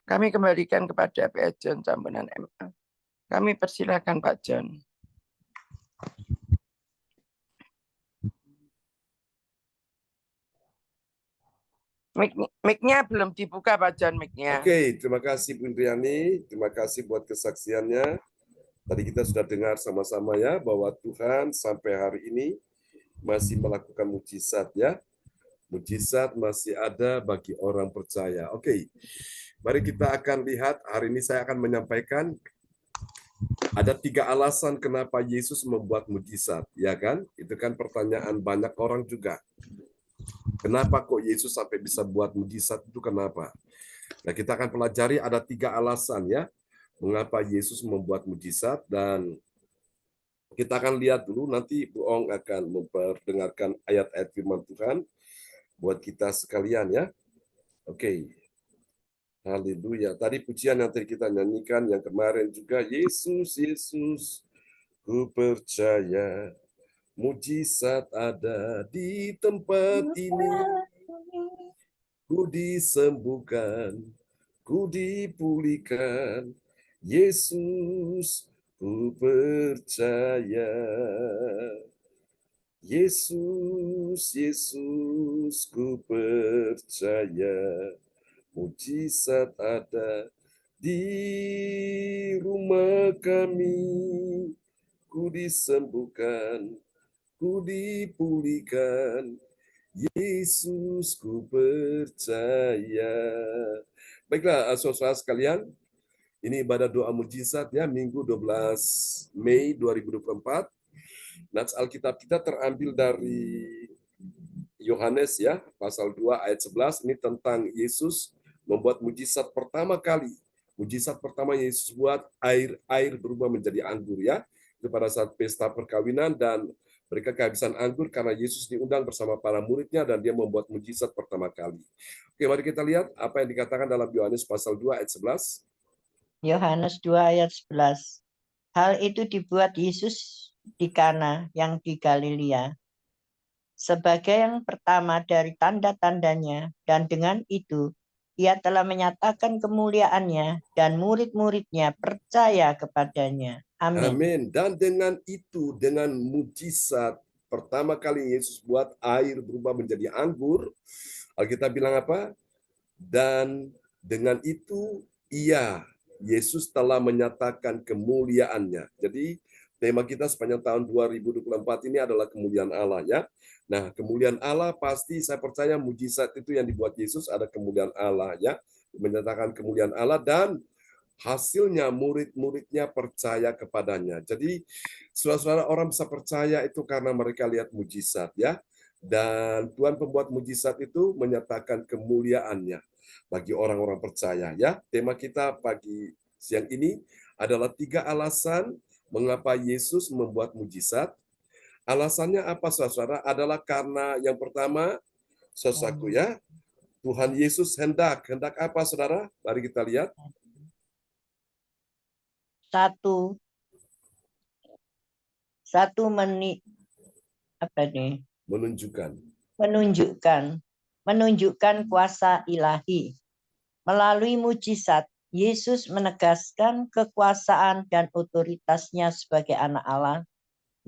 Kami kembalikan kepada Pak John Sambunan MA. Kami persilakan Pak John. Mic-nya belum dibuka Pak John, mic-nya. Oke, terima kasih Bu Indriani. Terima kasih buat kesaksiannya. Tadi kita sudah dengar sama-sama ya, bahwa Tuhan sampai hari ini masih melakukan mujizat ya. Mujizat masih ada bagi orang percaya. Oke, mari kita akan lihat, hari ini saya akan menyampaikan ada 3 alasan kenapa Yesus membuat mujizat, ya kan? Itu kan pertanyaan banyak orang juga. Kenapa kok Yesus sampai bisa buat mujizat, itu kenapa? Nah, kita akan pelajari ada 3 alasan ya, mengapa Yesus membuat mujizat, dan kita akan lihat dulu, nanti Bu Ong akan memperdengarkan ayat-ayat firman Tuhan buat kita sekalian ya. Oke. Haleluya. Tadi pujian yang tadi kita nyanyikan yang kemarin juga, Yesus, Yesus, ku percaya mujizat ada di tempat ini. Ku disembuhkan, ku dipulihkan, Yesus, ku percaya. Yesus, Yesus, ku percaya, mujizat ada di rumah kami. Ku disembuhkan, ku dipulihkan, Yesus, ku percaya. Baiklah, saudara sekalian, ini ibadah doa mujizat ya, Minggu 12 Mei 2024. Nats Alkitab kita terambil dari Yohanes ya, pasal 2 ayat 11, ini tentang Yesus membuat mujizat pertama kali. Mujizat pertama Yesus buat, air berubah menjadi anggur ya. Itu pada saat pesta perkawinan, dan mereka kehabisan anggur karena Yesus diundang bersama para muridnya dan dia membuat mujizat pertama kali. Oke, mari kita lihat apa yang dikatakan dalam Yohanes pasal 2 ayat 11. Yohanes 2 ayat 11. Hal itu dibuat Yesus di Kana yang di Galilea sebagai yang pertama dari tanda-tandanya, dan dengan itu ia telah menyatakan kemuliaannya dan murid-muridnya percaya kepadanya. Amin. Amin. Dan dengan itu, dengan mujizat pertama kali Yesus buat air berubah menjadi anggur, Alkitab bilang apa? Dan dengan itu Yesus telah menyatakan kemuliaannya. Jadi tema kita sepanjang tahun 2024 ini adalah kemuliaan Allah ya. Nah, kemuliaan Allah pasti saya percaya mujizat itu yang dibuat Yesus ada kemuliaan Allah ya. Menyatakan kemuliaan Allah, dan hasilnya murid-muridnya percaya kepadanya. Jadi saudara-saudara, orang bisa percaya itu karena mereka lihat mujizat ya. Dan Tuhan pembuat mujizat itu menyatakan kemuliaannya bagi orang-orang percaya ya. Tema kita pagi siang ini adalah 3 alasan mengapa Yesus membuat mujizat. Alasannya apa saudara-saudara? Adalah karena yang pertama, saudaraku ya, Tuhan Yesus hendak apa saudara? Mari kita lihat. Satu menit apa nih? Menunjukkan kuasa ilahi. Melalui mujizat, Yesus menegaskan kekuasaan dan otoritasnya sebagai anak Allah,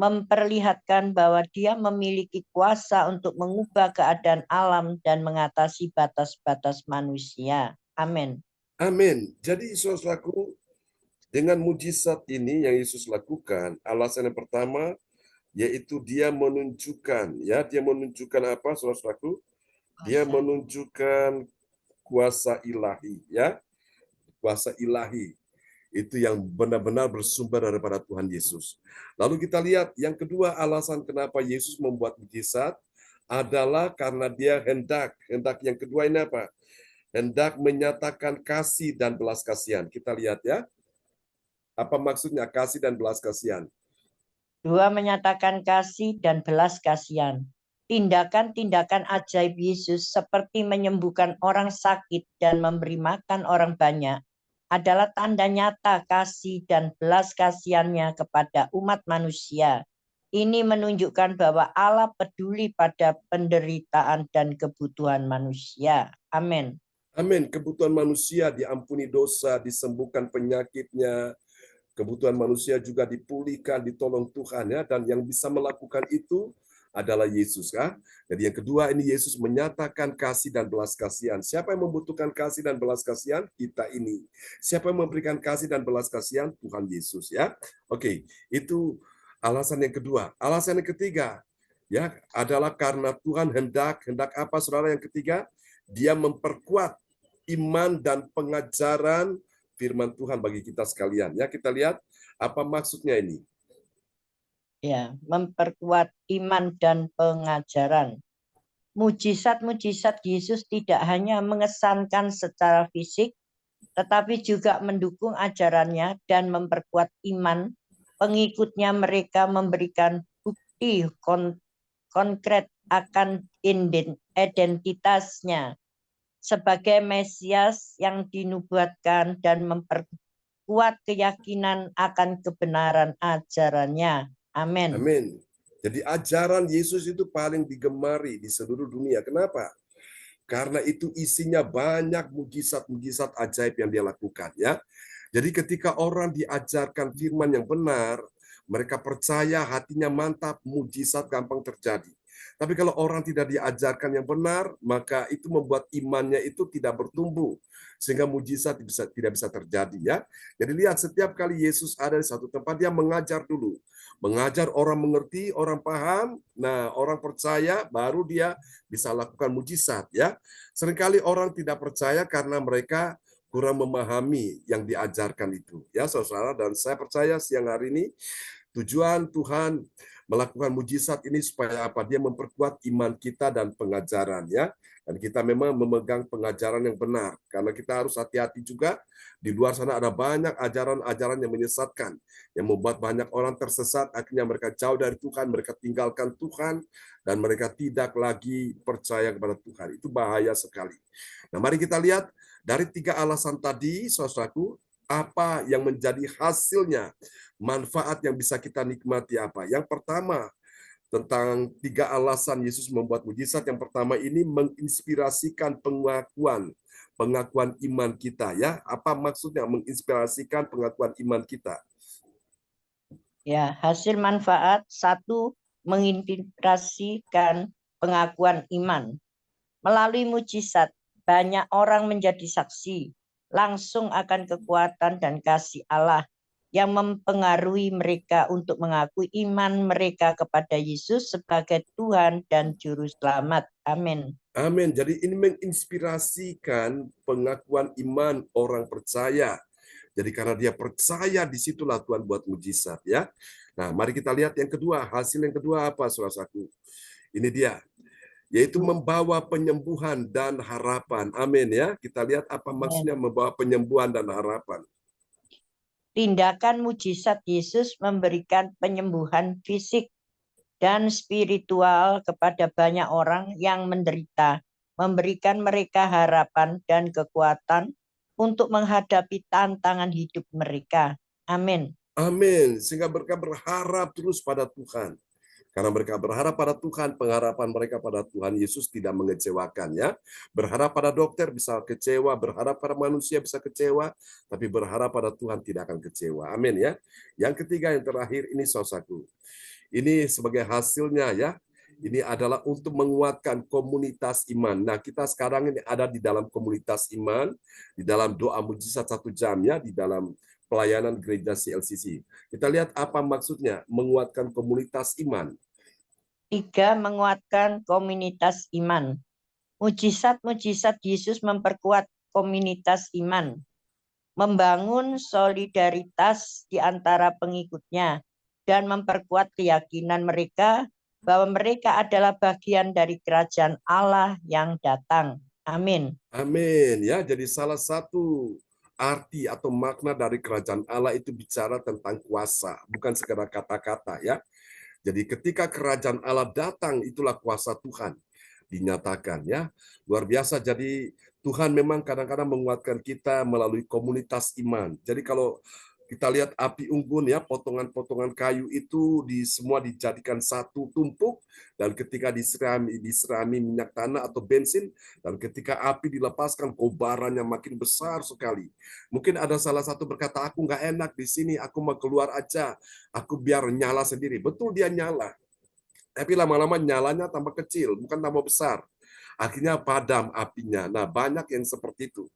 memperlihatkan bahwa dia memiliki kuasa untuk mengubah keadaan alam dan mengatasi batas-batas manusia. Amin. Amin. Jadi saudaraku, dengan mujizat ini yang Yesus lakukan, alasan yang pertama yaitu dia menunjukkan apa saudaraku? Dia menunjukkan kuasa ilahi ya. Kuasa ilahi itu yang benar-benar bersumber daripada Tuhan Yesus. Lalu kita lihat yang kedua, alasan kenapa Yesus membuat mujizat adalah karena dia hendak yang kedua ini apa? Hendak menyatakan kasih dan belas kasihan. Kita lihat ya. Apa maksudnya kasih dan belas kasihan? 2, menyatakan kasih dan belas kasihan. Tindakan-tindakan ajaib Yesus seperti menyembuhkan orang sakit dan memberi makan orang banyak adalah tanda nyata kasih dan belas kasihannya kepada umat manusia. Ini menunjukkan bahwa Allah peduli pada penderitaan dan kebutuhan manusia. Amin. Amin. Kebutuhan manusia diampuni dosa, disembuhkan penyakitnya. Kebutuhan manusia juga dipulihkan, ditolong Tuhan ya. Dan yang bisa melakukan itu adalah Yesus kan. Jadi yang kedua ini Yesus menyatakan kasih dan belas kasihan. Siapa yang membutuhkan kasih dan belas kasihan? Kita ini. Siapa yang memberikan kasih dan belas kasihan? Tuhan Yesus ya. Oke, itu alasan yang kedua. Alasan yang ketiga ya adalah karena Tuhan hendak apa saudara yang ketiga? Dia memperkuat iman dan pengajaran firman Tuhan bagi kita sekalian. Ya, kita lihat apa maksudnya ini. Ya, memperkuat iman dan pengajaran. Mujizat-mujizat Yesus tidak hanya mengesankan secara fisik, tetapi juga mendukung ajarannya dan memperkuat iman pengikutnya. Mereka memberikan bukti konkret akan identitasnya sebagai Mesias yang dinubuatkan dan memperkuat keyakinan akan kebenaran ajarannya. Amin. Amin. Jadi ajaran Yesus itu paling digemari di seluruh dunia. Kenapa? Karena itu isinya banyak mujizat-mujizat ajaib yang dia lakukan ya. Jadi ketika orang diajarkan firman yang benar, mereka percaya, hatinya mantap, mujizat gampang terjadi. Tapi kalau orang tidak diajarkan yang benar, maka itu membuat imannya itu tidak bertumbuh. Sehingga mujizat tidak bisa terjadi ya. Jadi lihat, setiap kali Yesus ada di satu tempat, dia mengajar dulu. Mengajar orang mengerti, orang paham, nah orang percaya, baru dia bisa lakukan mujizat ya. Seringkali orang tidak percaya karena mereka kurang memahami yang diajarkan itu. Ya saudara, dan saya percaya siang hari ini tujuan Tuhan melakukan mujizat ini supaya apa? Dia memperkuat iman kita dan pengajaran ya. Dan kita memang memegang pengajaran yang benar. Karena kita harus hati-hati juga. Di luar sana ada banyak ajaran-ajaran yang menyesatkan. Yang membuat banyak orang tersesat. Akhirnya mereka jauh dari Tuhan. Mereka tinggalkan Tuhan. Dan mereka tidak lagi percaya kepada Tuhan. Itu bahaya sekali. Nah mari kita lihat. Dari 3 alasan tadi, saudaraku, apa yang menjadi hasilnya? Manfaat yang bisa kita nikmati apa? Yang pertama, tentang 3 alasan Yesus membuat mujizat. Yang pertama ini menginspirasikan pengakuan iman kita ya. Apa maksudnya menginspirasikan pengakuan iman kita? Ya, hasil manfaat 1, menginspirasikan pengakuan iman. Melalui mujizat, banyak orang menjadi saksi langsung akan kekuatan dan kasih Allah yang mempengaruhi mereka untuk mengakui iman mereka kepada Yesus sebagai Tuhan dan Juru Selamat. Amin. Amin. Jadi ini menginspirasikan pengakuan iman orang percaya. Jadi karena dia percaya, disitulah Tuhan buat mujizat ya. Nah, mari kita lihat yang kedua. Hasil yang kedua apa, saudaraku? Ini dia, yaitu membawa penyembuhan dan harapan. Amin ya. Kita lihat apa maksudnya membawa penyembuhan dan harapan. Tindakan mujizat Yesus memberikan penyembuhan fisik dan spiritual kepada banyak orang yang menderita, memberikan mereka harapan dan kekuatan untuk menghadapi tantangan hidup mereka. Amin. Amin. Sehingga mereka berharap terus pada Tuhan. Karena mereka berharap pada Tuhan, pengharapan mereka pada Tuhan Yesus tidak mengecewakan ya. Berharap pada dokter bisa kecewa, berharap pada manusia bisa kecewa, tapi berharap pada Tuhan tidak akan kecewa. Amin ya. Yang ketiga, yang terakhir ini saudaraku. Ini sebagai hasilnya ya. Ini adalah untuk menguatkan komunitas iman. Nah, kita sekarang ini ada di dalam komunitas iman, di dalam doa mujizat 1 jam ya, di dalam pelayanan gereja CLCC. Kita lihat apa maksudnya menguatkan komunitas iman. 3. Menguatkan komunitas iman. Mujizat-mujizat Yesus memperkuat komunitas iman, membangun solidaritas di antara pengikutnya, dan memperkuat keyakinan mereka bahwa mereka adalah bagian dari kerajaan Allah yang datang. Amin. Amin ya. Jadi salah satu arti atau makna dari kerajaan Allah itu bicara tentang kuasa, bukan sekedar kata-kata ya. Jadi ketika kerajaan Allah datang, itulah kuasa Tuhan dinyatakan ya. Luar biasa. Jadi Tuhan memang kadang-kadang menguatkan kita melalui komunitas iman. Jadi kalau kita lihat api unggun ya, potongan-potongan kayu itu semua dijadikan satu tumpuk, dan ketika diserami minyak tanah atau bensin, dan ketika api dilepaskan, kobarannya makin besar sekali. Mungkin ada salah satu berkata, aku nggak enak di sini, aku mau keluar aja, aku biar nyala sendiri. Betul, dia nyala. Tapi lama-lama nyalanya tambah kecil, bukan tambah besar. Akhirnya padam apinya. Nah, banyak yang seperti itu.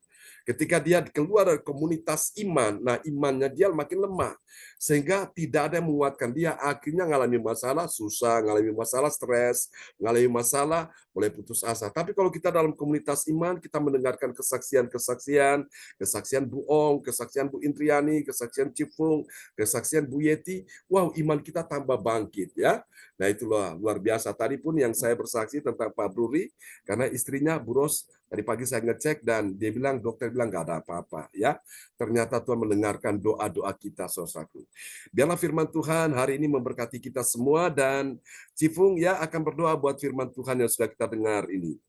Ketika dia keluar dari komunitas iman, nah imannya dia makin lemah. Sehingga tidak ada yang menguatkan dia. Akhirnya ngalami masalah, susah, ngalami masalah stres, ngalami masalah, mulai putus asa. Tapi kalau kita dalam komunitas iman, kita mendengarkan kesaksian-kesaksian, kesaksian Bu Ong, kesaksian Bu Intriani, kesaksian Cipung, kesaksian Bu Yeti, wow, iman kita tambah bangkit ya. Nah itulah luar biasa. Tadi pun yang saya bersaksi tentang Pak Bruri, karena istrinya Bu Ros, tadi pagi saya ngecek dan dia bilang, dokter bilang nggak ada apa-apa ya. Ternyata Tuhan mendengarkan doa-doa kita, saudaraku. Biarlah firman Tuhan hari ini memberkati kita semua, dan Cifung ya akan berdoa buat firman Tuhan yang sudah kita dengar ini.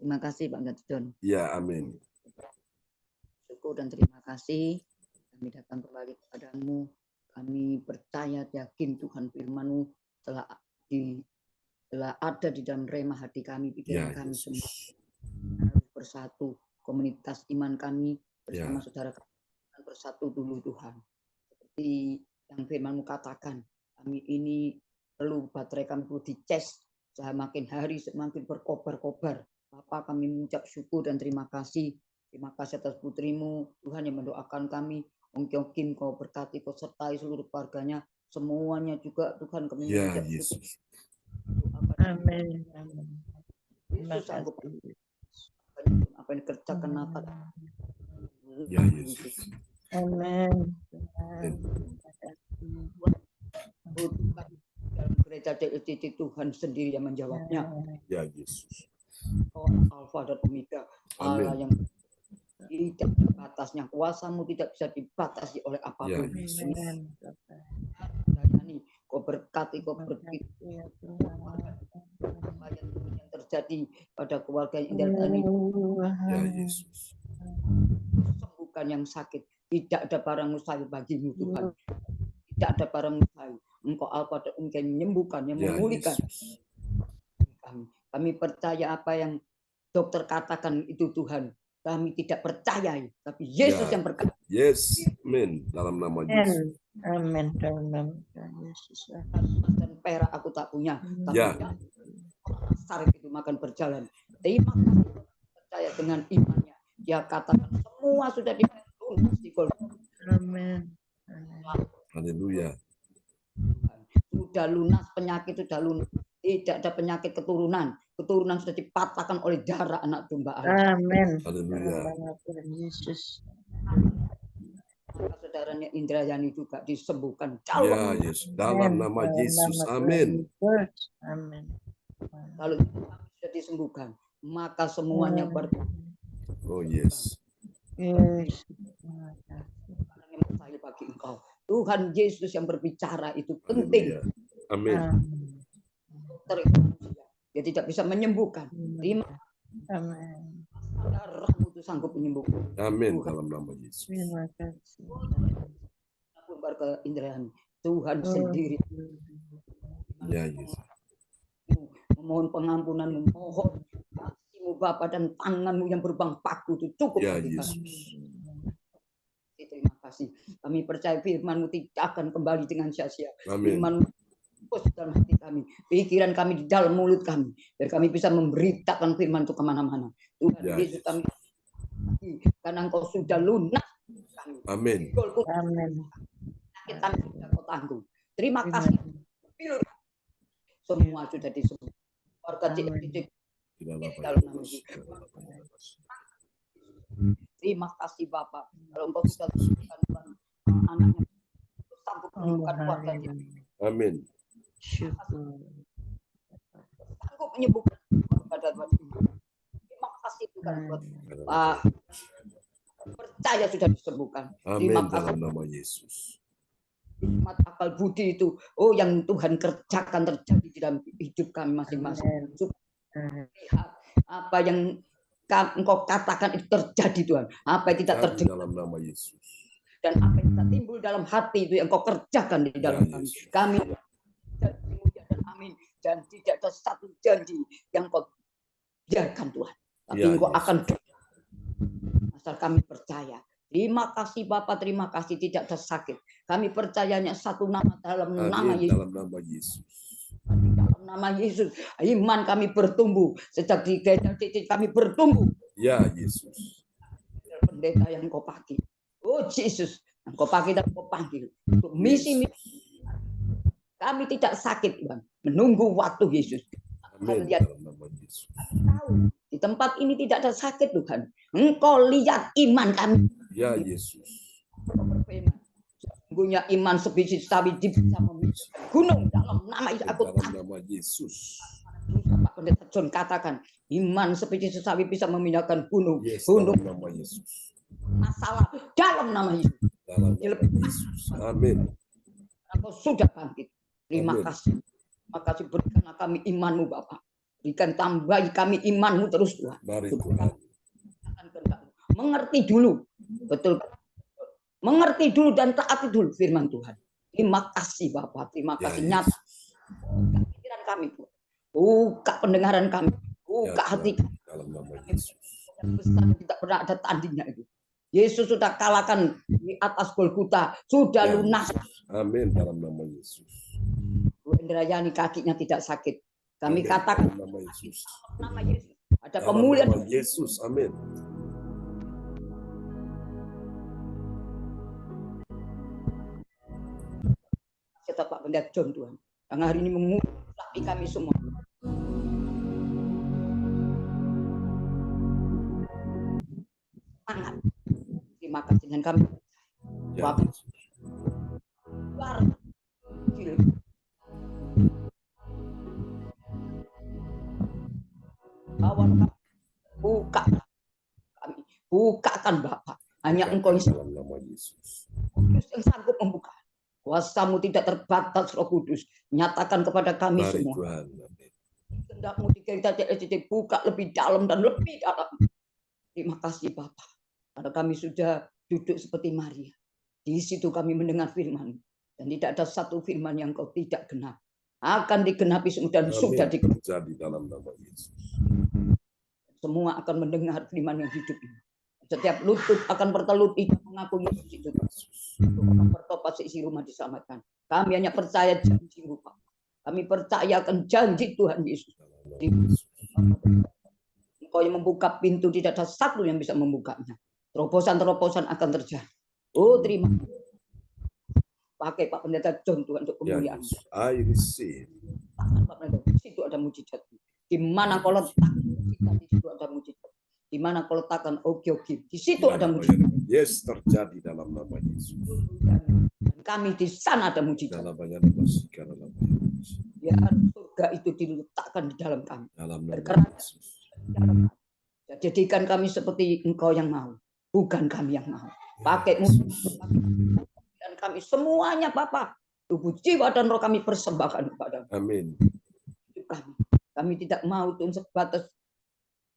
Terima kasih Pak Gadjon. Ya, amin. Syukur dan terima kasih kami datang kembali kepadamu. Kami percaya, yakin Tuhan firman-Mu telah ada di dalam remah hati kami, pikiran kami semua. Harus bersatu, komunitas iman kami bersama saudara kami bersatu dulu Tuhan. Seperti yang firman-Mu katakan, kami ini perlu baterai kami perlu dicas, semakin hari semakin berkobar-kobar. Bapa, kami mengucap syukur dan terima kasih. Terima kasih atas putrimu, Tuhan yang mendoakan kami. Ong Kyong Kim, kau berkati, kau sertai seluruh keluarganya, semuanya juga Tuhan kami mengucap syukur. Amin. Yesus sanggup apa yang dikerjakan Natal. Ya Yesus. Amin. Dalam gereja DLCC Tuhan sendiri yang menjawabnya. Ya Yesus. Alfa dan Omega, Allah yang tidak ada batasnya, kuasamu tidak bisa dibatasi oleh apapun. Kau berkati, kau berkati yang terjadi pada keluarga Indah ini. Ya Yesus. Sembuhkan yang sakit. Tidak ada barang mustahil bagimu Tuhan. Tidak ada barang mustahil. Engkau Alfa dan Omega yang menyembuhkan, yang memulihkan. Kami percaya apa yang dokter katakan itu Tuhan. Kami tidak percaya, tapi Yesus yang berkata. Yes, amin. Dalam nama Yesus. Amin. Dalam nama Yesus. Dan perak aku tak punya, tapi sarif itu makan berjalan. Terima kasih percaya dengan imannya. Dia katakan semua sudah dilunas di Golgota. Amin. Haleluya. Sudah lunas, penyakit sudah lunas. Tidak ada penyakit keturunan keturunan sudah dipatahkan oleh darah anak domba Allah. Amin. Haleluya. Nama Tuhan Yesus. Saudaranya Indrayani juga disembuhkan. Ya, Yesus. Dalam nama Yesus. Amin. Amin. Kalau sudah disembuhkan, maka semuanya Oh, yes. Yes. yang mustahil bagi engkau. Tuhan Yesus yang berbicara itu penting. Haleluya. Amin. Dia tidak bisa menyembuhkan. Terima Amin. darahmu itu sanggup menyembuhkan. Amin dalam nama Yesus. Terima kasih. Aku ke Indrayani. Tuhan sendiri Ya, Yesus. memohon pengampunan, memohon kasih-Mu Bapa dan tangan-Mu yang berbang paku itu cukup Ya, bagi kami. Yesus. Terima kasih. Kami percaya firman-Mu tidak akan kembali dengan sia-sia. Amin. Firman-Mu fokus dalam hati kami, pikiran kami di dalam mulut kami, biar kami bisa memberitakan firman itu kemana-mana. Tuhan Ya, Yesus kami, karena Engkau sudah lunas kami. Amin. Amin. Sakit kami sudah Kau tanggung. Terima kasih. Semua sudah disebut. Warga CFD dalam nama Yesus. Terima kasih Bapak. Kalau Engkau sudah menyembuhkan anaknya, sanggup menyembuhkan keluarganya. Amin. Syukur. Sanggup menyembuhkan kepada Tuhan. Terima kasih Tuhan. Pak, percaya sudah disembuhkan. Amin Terima dalam kasih. nama Yesus. Hikmat akal budi itu, oh yang Tuhan kerjakan terjadi di dalam hidup kami masing-masing. Lihat apa yang Engkau katakan itu terjadi Tuhan. Apa yang tidak terjadi dalam nama Yesus. Dan apa yang tidak timbul dalam hati itu yang Engkau kerjakan di dalam kami. Kami dan amin. Dan tidak ada satu janji yang Engkau biarkan Tuhan. Tapi Engkau akan asal kami percaya. Terima kasih Bapak, terima kasih tidak ada sakit. Kami percayanya satu nama dalam nama Yesus. Dalam nama Yesus. Dalam nama Yesus, iman kami bertumbuh. Sejak di gereja titik kami bertumbuh. Ya Yesus. Pendeta yang Kau pakai. Oh Yesus, yang Kau pakai dan Kau panggil. Untuk misi kami tidak sakit Tuhan. Menunggu waktu Yesus. Amin dalam nama Yesus. Tahu di tempat ini tidak ada sakit Tuhan. Engkau lihat iman kami. Ya Yesus. Sungguhnya iman sebiji sawi bisa memindahkan gunung dalam nama Yesus. Aku dalam nama Yesus. Pak Pendeta John katakan iman sebiji sawi bisa memindahkan gunung. Yes, gunung dalam nama Yesus. Masalah dalam nama Yesus. Dalam nama Yesus. Amin. Aku sudah bangkit. Terima Amin. kasih. Terima kasih berikanlah kami iman-Mu Bapak. Berikan tambahi kami iman-Mu terus Tuhan. Mari Tuhan. Mengerti dulu. Betul. Mengerti dulu dan taati dulu firman Tuhan. Terima kasih Bapak. Terima kasih nyata. Buka pikiran kami Tuhan. Buka pendengaran kami. Buka hati kami. Dalam nama Yesus. Besar tidak pernah ada tandingnya itu. Yesus sudah kalahkan di atas Golgota. Sudah lunas. Amin dalam nama Yesus. Bu Indrayani kakinya tidak sakit. Kami katakan dalam nama Yesus. Nama Yesus. Ada Dalam pemulihan. nama Yesus. Amin. Kata Pak Pendeta John Tuhan. Yang hari ini mengurapi kami semua. Sangat. Terima kasih dengan kami. Ya, Bapak. Buka kami. Bukakan Bapak. Hanya Engkau dalam nama Yesus. yang sanggup membuka. Kuasa-Mu tidak terbatas Roh Kudus. Nyatakan kepada kami Mari semua. Tuhan. Kehendak-Mu di gereja CLCD buka lebih dalam dan lebih dalam. Terima kasih Bapak. Karena kami sudah duduk seperti Maria. Di situ kami mendengar firman. Dan tidak ada satu firman yang Kau tidak genap. Akan digenapi dan sudah digenapi. Terjadi dalam nama Yesus. Semua akan mendengar firman yang hidup ini. Setiap lutut akan bertelut tidak mengaku Yesus itu. Untuk orang bertobat seisi rumah diselamatkan. Kami hanya percaya janji Bapak. Kami percaya akan janji Tuhan Yesus. Engkau yang membuka pintu, tidak ada satu yang bisa membukanya. Terobosan-terobosan akan terjadi. Oh terima kasih. Pakai Pak Pendeta John Tuhan untuk kemuliaan. I receive. Pak Pendeta, di situ ada mujizat. Di mana kau letakkan mujizat, di situ ada mujizat. Di mana kau letakkan ogi-ogi, di situ ada mujizat. Yes, terjadi dalam nama Yesus. Dan kami di sana ada mujizat. Ya, surga itu diletakkan di dalam kami. Dalam nama Yesus. Jadikan kami seperti Engkau yang mau, bukan kami yang mau. Pakai dan kami semuanya Bapa, tubuh, jiwa dan roh kami persembahkan kepada-Mu. Amin. Kami tidak mau Tuhan sebatas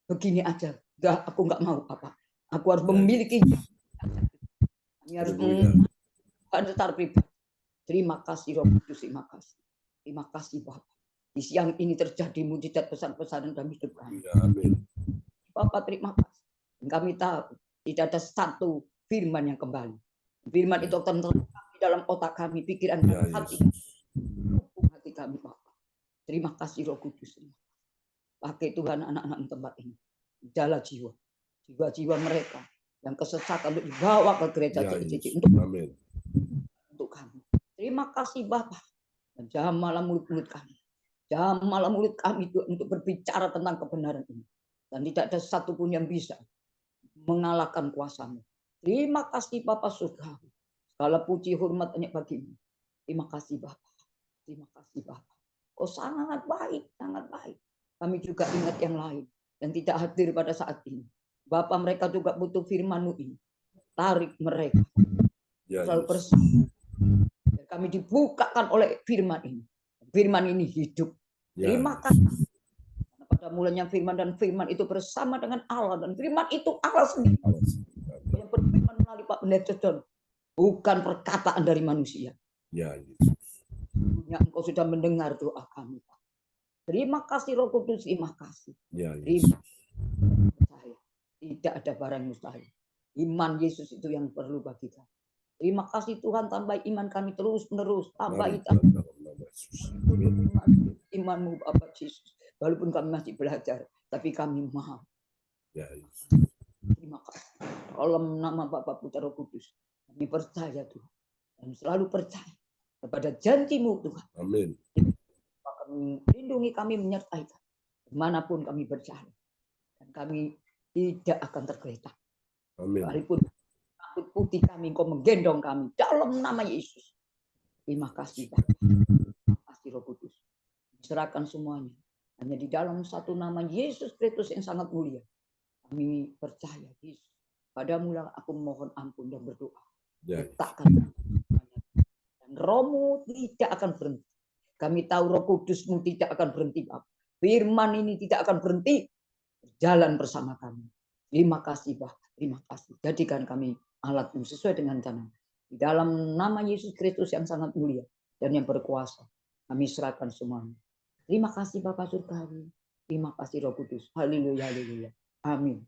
begini aja. Aku nggak mau Papa. Aku harus memiliki. Kami harus secara pribadi. Terima kasih Roh Kudus, terima kasih. Terima kasih Bapak. Di siang ini terjadi mujizat besar-besaran dalam hidup kami. Amin. Bapak terima kasih. Kami tahu tidak ada satu firman yang kembali. Firman itu akan terletak di dalam otak kami, pikiran kami, hati kami Bapak. Terima kasih Roh Kudus. Pakai Tuhan anak-anak tempat ini. Jalan jiwa. Jiwa-jiwa mereka yang kesesatan untuk dibawa ke gereja cici untuk kami. Terima kasih Bapak. Dan jamalah mulut-mulut kami. Jamalah mulut kami untuk berbicara tentang kebenaran ini. Dan tidak ada satupun yang bisa mengalahkan kuasa-Mu. Terima kasih Bapak surga. Segala puji hormat hanya bagi-Mu. Terima kasih Bapak. Terima kasih Bapak. Oh sangat baik, sangat baik. Kami juga ingat yang lain yang tidak hadir pada saat ini. Bapak mereka juga butuh firman-Mu ini. Tarik mereka. Selalu bersama. Kami dibukakan oleh firman ini. Firman ini hidup. Terima kasih. Pada mulanya firman dan firman itu bersama dengan Allah. Dan firman itu Allah sendiri. Yang berfirman melalui Pak Pendeta John. Bukan perkataan dari manusia. Ya, Yesus. Engkau sudah mendengar doa kami. Terima kasih Roh Kudus. Terima kasih. Ya, Yesus. Tidak ada barang mustahil. Iman Yesus itu yang perlu bagi kami. Terima kasih Tuhan, tambah iman kami terus menerus. Tambah iman-Mu Bapak Yesus. Walaupun kami masih belajar, tapi kami mau. Ya, terima kasih. Dalam nama Bapa Putra Roh Kudus, kami percaya Tuhan. Dan selalu percaya kepada janji-Mu Tuhan. Amin. Kami lindungi kami, menyertai kami. Dimanapun kami berjalan. Dan kami tidak akan tergeletak. Amin. Walaupun rambut putih kami, Engkau menggendong kami dalam nama Yesus. Terima kasih Bapak. Terima kasih Roh Kudus. Serahkan semuanya hanya di dalam satu nama Yesus Kristus yang sangat mulia. Kami percaya Yesus. Padamu lah aku mohon ampun dan berdoa. Letakkan dan Roh-Mu tidak akan berhenti. Kami tahu Roh Kudus-Mu tidak akan berhenti Bapak. Firman ini tidak akan berhenti. Jalan bersama kami. Terima kasih Bapak. Terima kasih. Jadikan kami alat-Mu sesuai dengan rencana. Di dalam nama Yesus Kristus yang sangat mulia dan yang berkuasa. Kami serahkan semuanya. Terima kasih Bapak Surgawi. Terima kasih Roh Kudus. Haleluya, haleluya. Amin.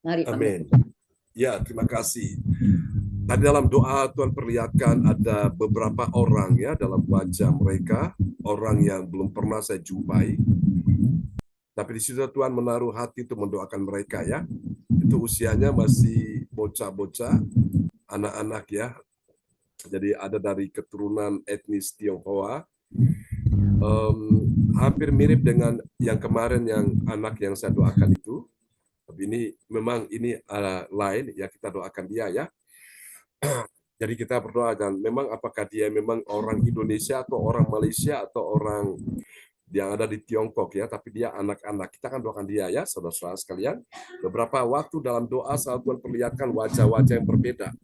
Mari. Amin. Ya, terima kasih. Tadi dalam doa Tuhan perlihatkan ada beberapa orang ya dalam wajah mereka, orang yang belum pernah saya jumpai. Tapi di situ Tuhan menaruh hati untuk mendoakan mereka ya. Itu usianya masih bocah-bocah, anak-anak ya. Jadi ada dari keturunan etnis Tionghoa. Hampir mirip dengan yang kemarin yang anak yang saya doakan itu. Tapi ini memang ini lain ya, kita doakan dia ya. Jadi kita berdoa dan memang apakah dia memang orang Indonesia atau orang Malaysia atau orang yang ada di Tiongkok ya, tapi dia anak-anak. Kita akan doakan dia ya, saudara-saudara sekalian. Beberapa waktu dalam doa saat Tuhan perlihatkan wajah-wajah yang berbeda.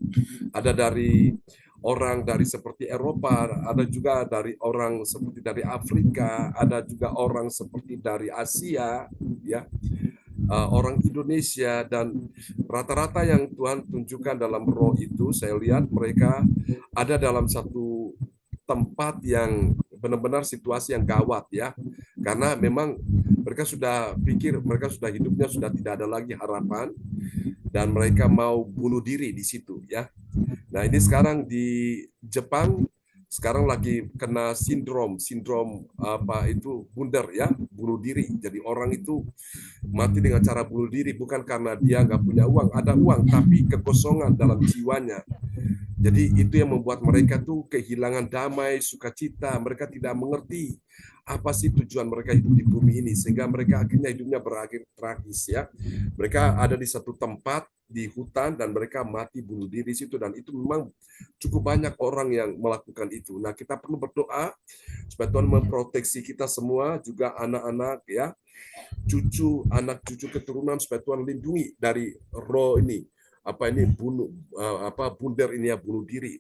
Ada dari orang dari seperti Eropa, ada juga dari orang seperti dari Afrika, ada juga orang seperti dari Asia, ya, orang Indonesia, dan rata-rata yang Tuhan tunjukkan dalam roh itu, saya lihat mereka ada dalam satu tempat yang benar-benar situasi yang gawat ya, karena memang mereka sudah pikir mereka sudah hidupnya sudah tidak ada lagi harapan dan mereka mau bunuh diri di situ ya. Nah ini sekarang di Jepang sekarang lagi kena sindrom apa itu bunuh ya, bunuh diri. Jadi orang itu mati dengan cara bunuh diri bukan karena dia nggak punya uang, ada uang tapi kekosongan dalam jiwanya. Jadi itu yang membuat mereka tuh kehilangan damai, sukacita. Mereka tidak mengerti apa sih tujuan mereka hidup di bumi ini, sehingga mereka akhirnya hidupnya berakhir tragis ya. Mereka ada di satu tempat di hutan dan mereka mati bunuh diri situ, dan itu memang cukup banyak orang yang melakukan itu. Nah, kita perlu berdoa supaya Tuhan memproteksi kita semua, juga anak-anak ya, cucu, anak cucu keturunan, supaya Tuhan lindungi dari roh ini. Apa ini bunder ini ya, bunuh diri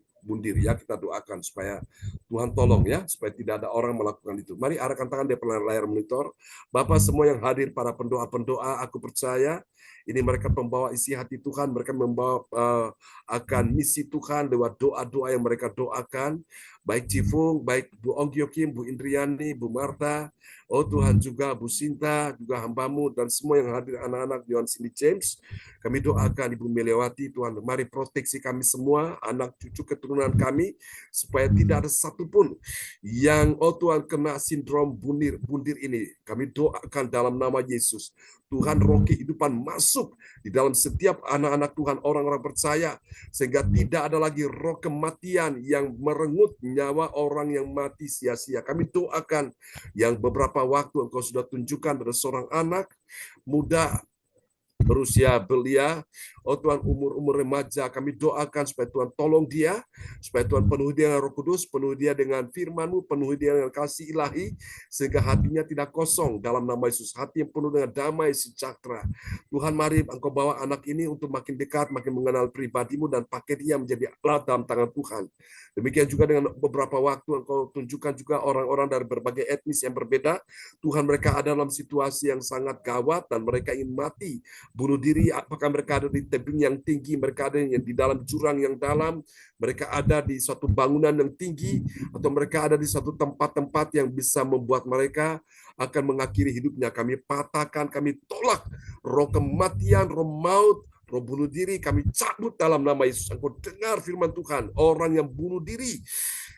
ya, kita doakan supaya Tuhan tolong ya, supaya tidak ada orang melakukan itu. Mari arahkan tangan di layar monitor. Bapak semua yang hadir, para pendoa-pendoa, aku percaya ini mereka pembawa isi hati Tuhan, mereka membawa akan misi Tuhan lewat doa-doa yang mereka doakan. Baik Cifung, baik Bu Ongkyo Kim, Bu Indriani, Bu Marta, oh Tuhan juga Bu Sinta, juga hambamu dan semua yang hadir, anak-anak Yohan Cindy James. Kami doakan Ibu Meliawati, Tuhan mari proteksi kami semua, anak cucu keturunan kami, supaya tidak ada satupun yang oh Tuhan kena sindrom bundir ini. Kami doakan dalam nama Yesus. Tuhan roh kehidupan masuk di dalam setiap anak-anak Tuhan, orang-orang percaya, sehingga tidak ada lagi roh kematian yang merenggut nyawa orang yang mati sia-sia. Kami doakan yang beberapa waktu Engkau sudah tunjukkan pada seorang anak muda berusia belia, oh Tuhan umur remaja, kami doakan supaya Tuhan tolong dia, supaya Tuhan penuhi dia dengan Roh Kudus, penuhi dia dengan firman-Mu, penuhi dia dengan kasih ilahi, sehingga hatinya tidak kosong dalam nama Yesus, hati yang penuh dengan damai sejahtera. Tuhan mari Engkau bawa anak ini untuk makin dekat, makin mengenal pribadi-Mu, dan pakai dia menjadi alat dalam tangan Tuhan. Demikian juga dengan beberapa waktu Engkau tunjukkan juga orang-orang dari berbagai etnis yang berbeda, Tuhan mereka ada dalam situasi yang sangat gawat dan mereka ingin mati, bunuh diri, apakah mereka ada di tebing yang tinggi, mereka ada yang di dalam jurang yang dalam, mereka ada di suatu bangunan yang tinggi, atau mereka ada di suatu tempat-tempat yang bisa membuat mereka akan mengakhiri hidupnya. Kami patahkan, kami tolak roh kematian, roh maut, roh bunuh diri, kami cabut dalam nama Yesus. Engkau dengar firman Tuhan, orang yang bunuh diri,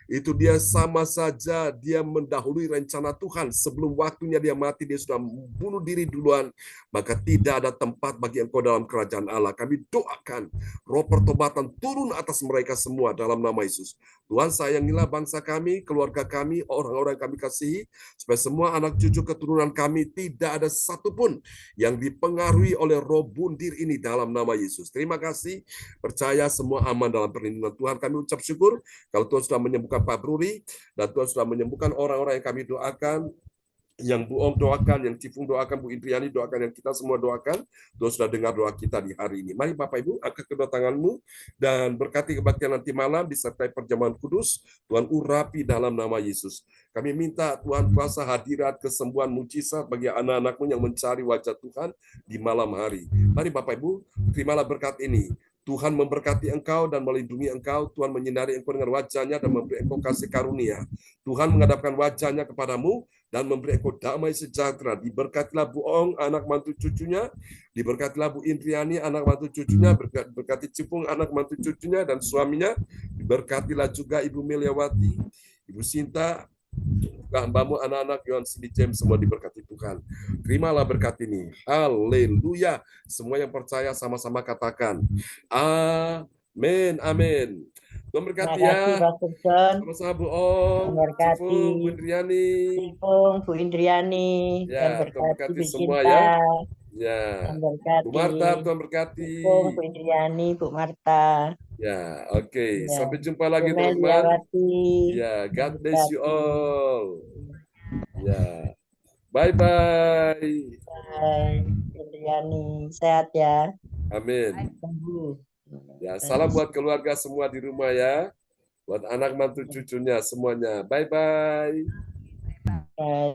itu dia sama saja dia mendahului rencana Tuhan. Sebelum waktunya dia mati, dia sudah bunuh diri duluan. Maka tidak ada tempat bagi engkau dalam kerajaan Allah. Kami doakan roh pertobatan turun atas mereka semua dalam nama Yesus. Tuhan sayangilah bangsa kami, keluarga kami, orang-orang yang kami kasihi, supaya semua anak cucu keturunan kami tidak ada satupun yang dipengaruhi oleh roh bundir ini dalam nama Yesus. Terima kasih, percaya semua aman dalam perlindungan Tuhan. Kami ucap syukur kalau Tuhan sudah menyembuhkan Pak Bruri, dan Tuhan sudah menyembuhkan orang-orang yang kami doakan, yang Bu Om doakan, yang Cifung doakan, Bu Indriani doakan, yang kita semua doakan. Tuhan sudah dengar doa kita di hari ini. Mari Bapak Ibu, angkat kedua tanganmu dan berkati kebaktian nanti malam disertai perjamuan kudus. Tuhan urapi dalam nama Yesus. Kami minta Tuhan kuasa hadirat, kesembuhan, mujizat bagi anak-anakmu yang mencari wajah Tuhan di malam hari. Mari Bapak Ibu, terimalah berkat ini. Tuhan memberkati engkau dan melindungi engkau. Tuhan menyinari engkau dengan wajahnya dan memberi engkau kasih karunia. Tuhan menghadapkan wajahnya kepadamu dan memberi engkau damai sejahtera. Diberkatilah Bu Ong, anak mantu cucunya. Diberkatilah Bu Indriani, anak mantu cucunya. Berkati Cipung, anak mantu cucunya dan suaminya. Diberkatilah juga Ibu Meliawati, Ibu Sinta, hambamu, anak-anak Yohan Cindy James, semua diberkati Tuhan. Terimalah berkat ini. Haleluya. Semua yang percaya sama-sama katakan amin, amin. Tuhan berkati ya. Sama-sama Bu Ong, Cifung, Bu Indriani. Bu Indriani. Ya, Tuhan berkati semua ya. Ya, Bu Marta, Tuhan berkati. Bu Indriani, Bu Marta. Ya, oke. Sampai jumpa lagi teman-teman. Ya, God bless you all. Ya, bye-bye. Bye, Indriani. Sehat ya. Amin. Ya, salam buat keluarga semua di rumah ya. Buat anak mantu cucunya semuanya. Bye-bye. Bye.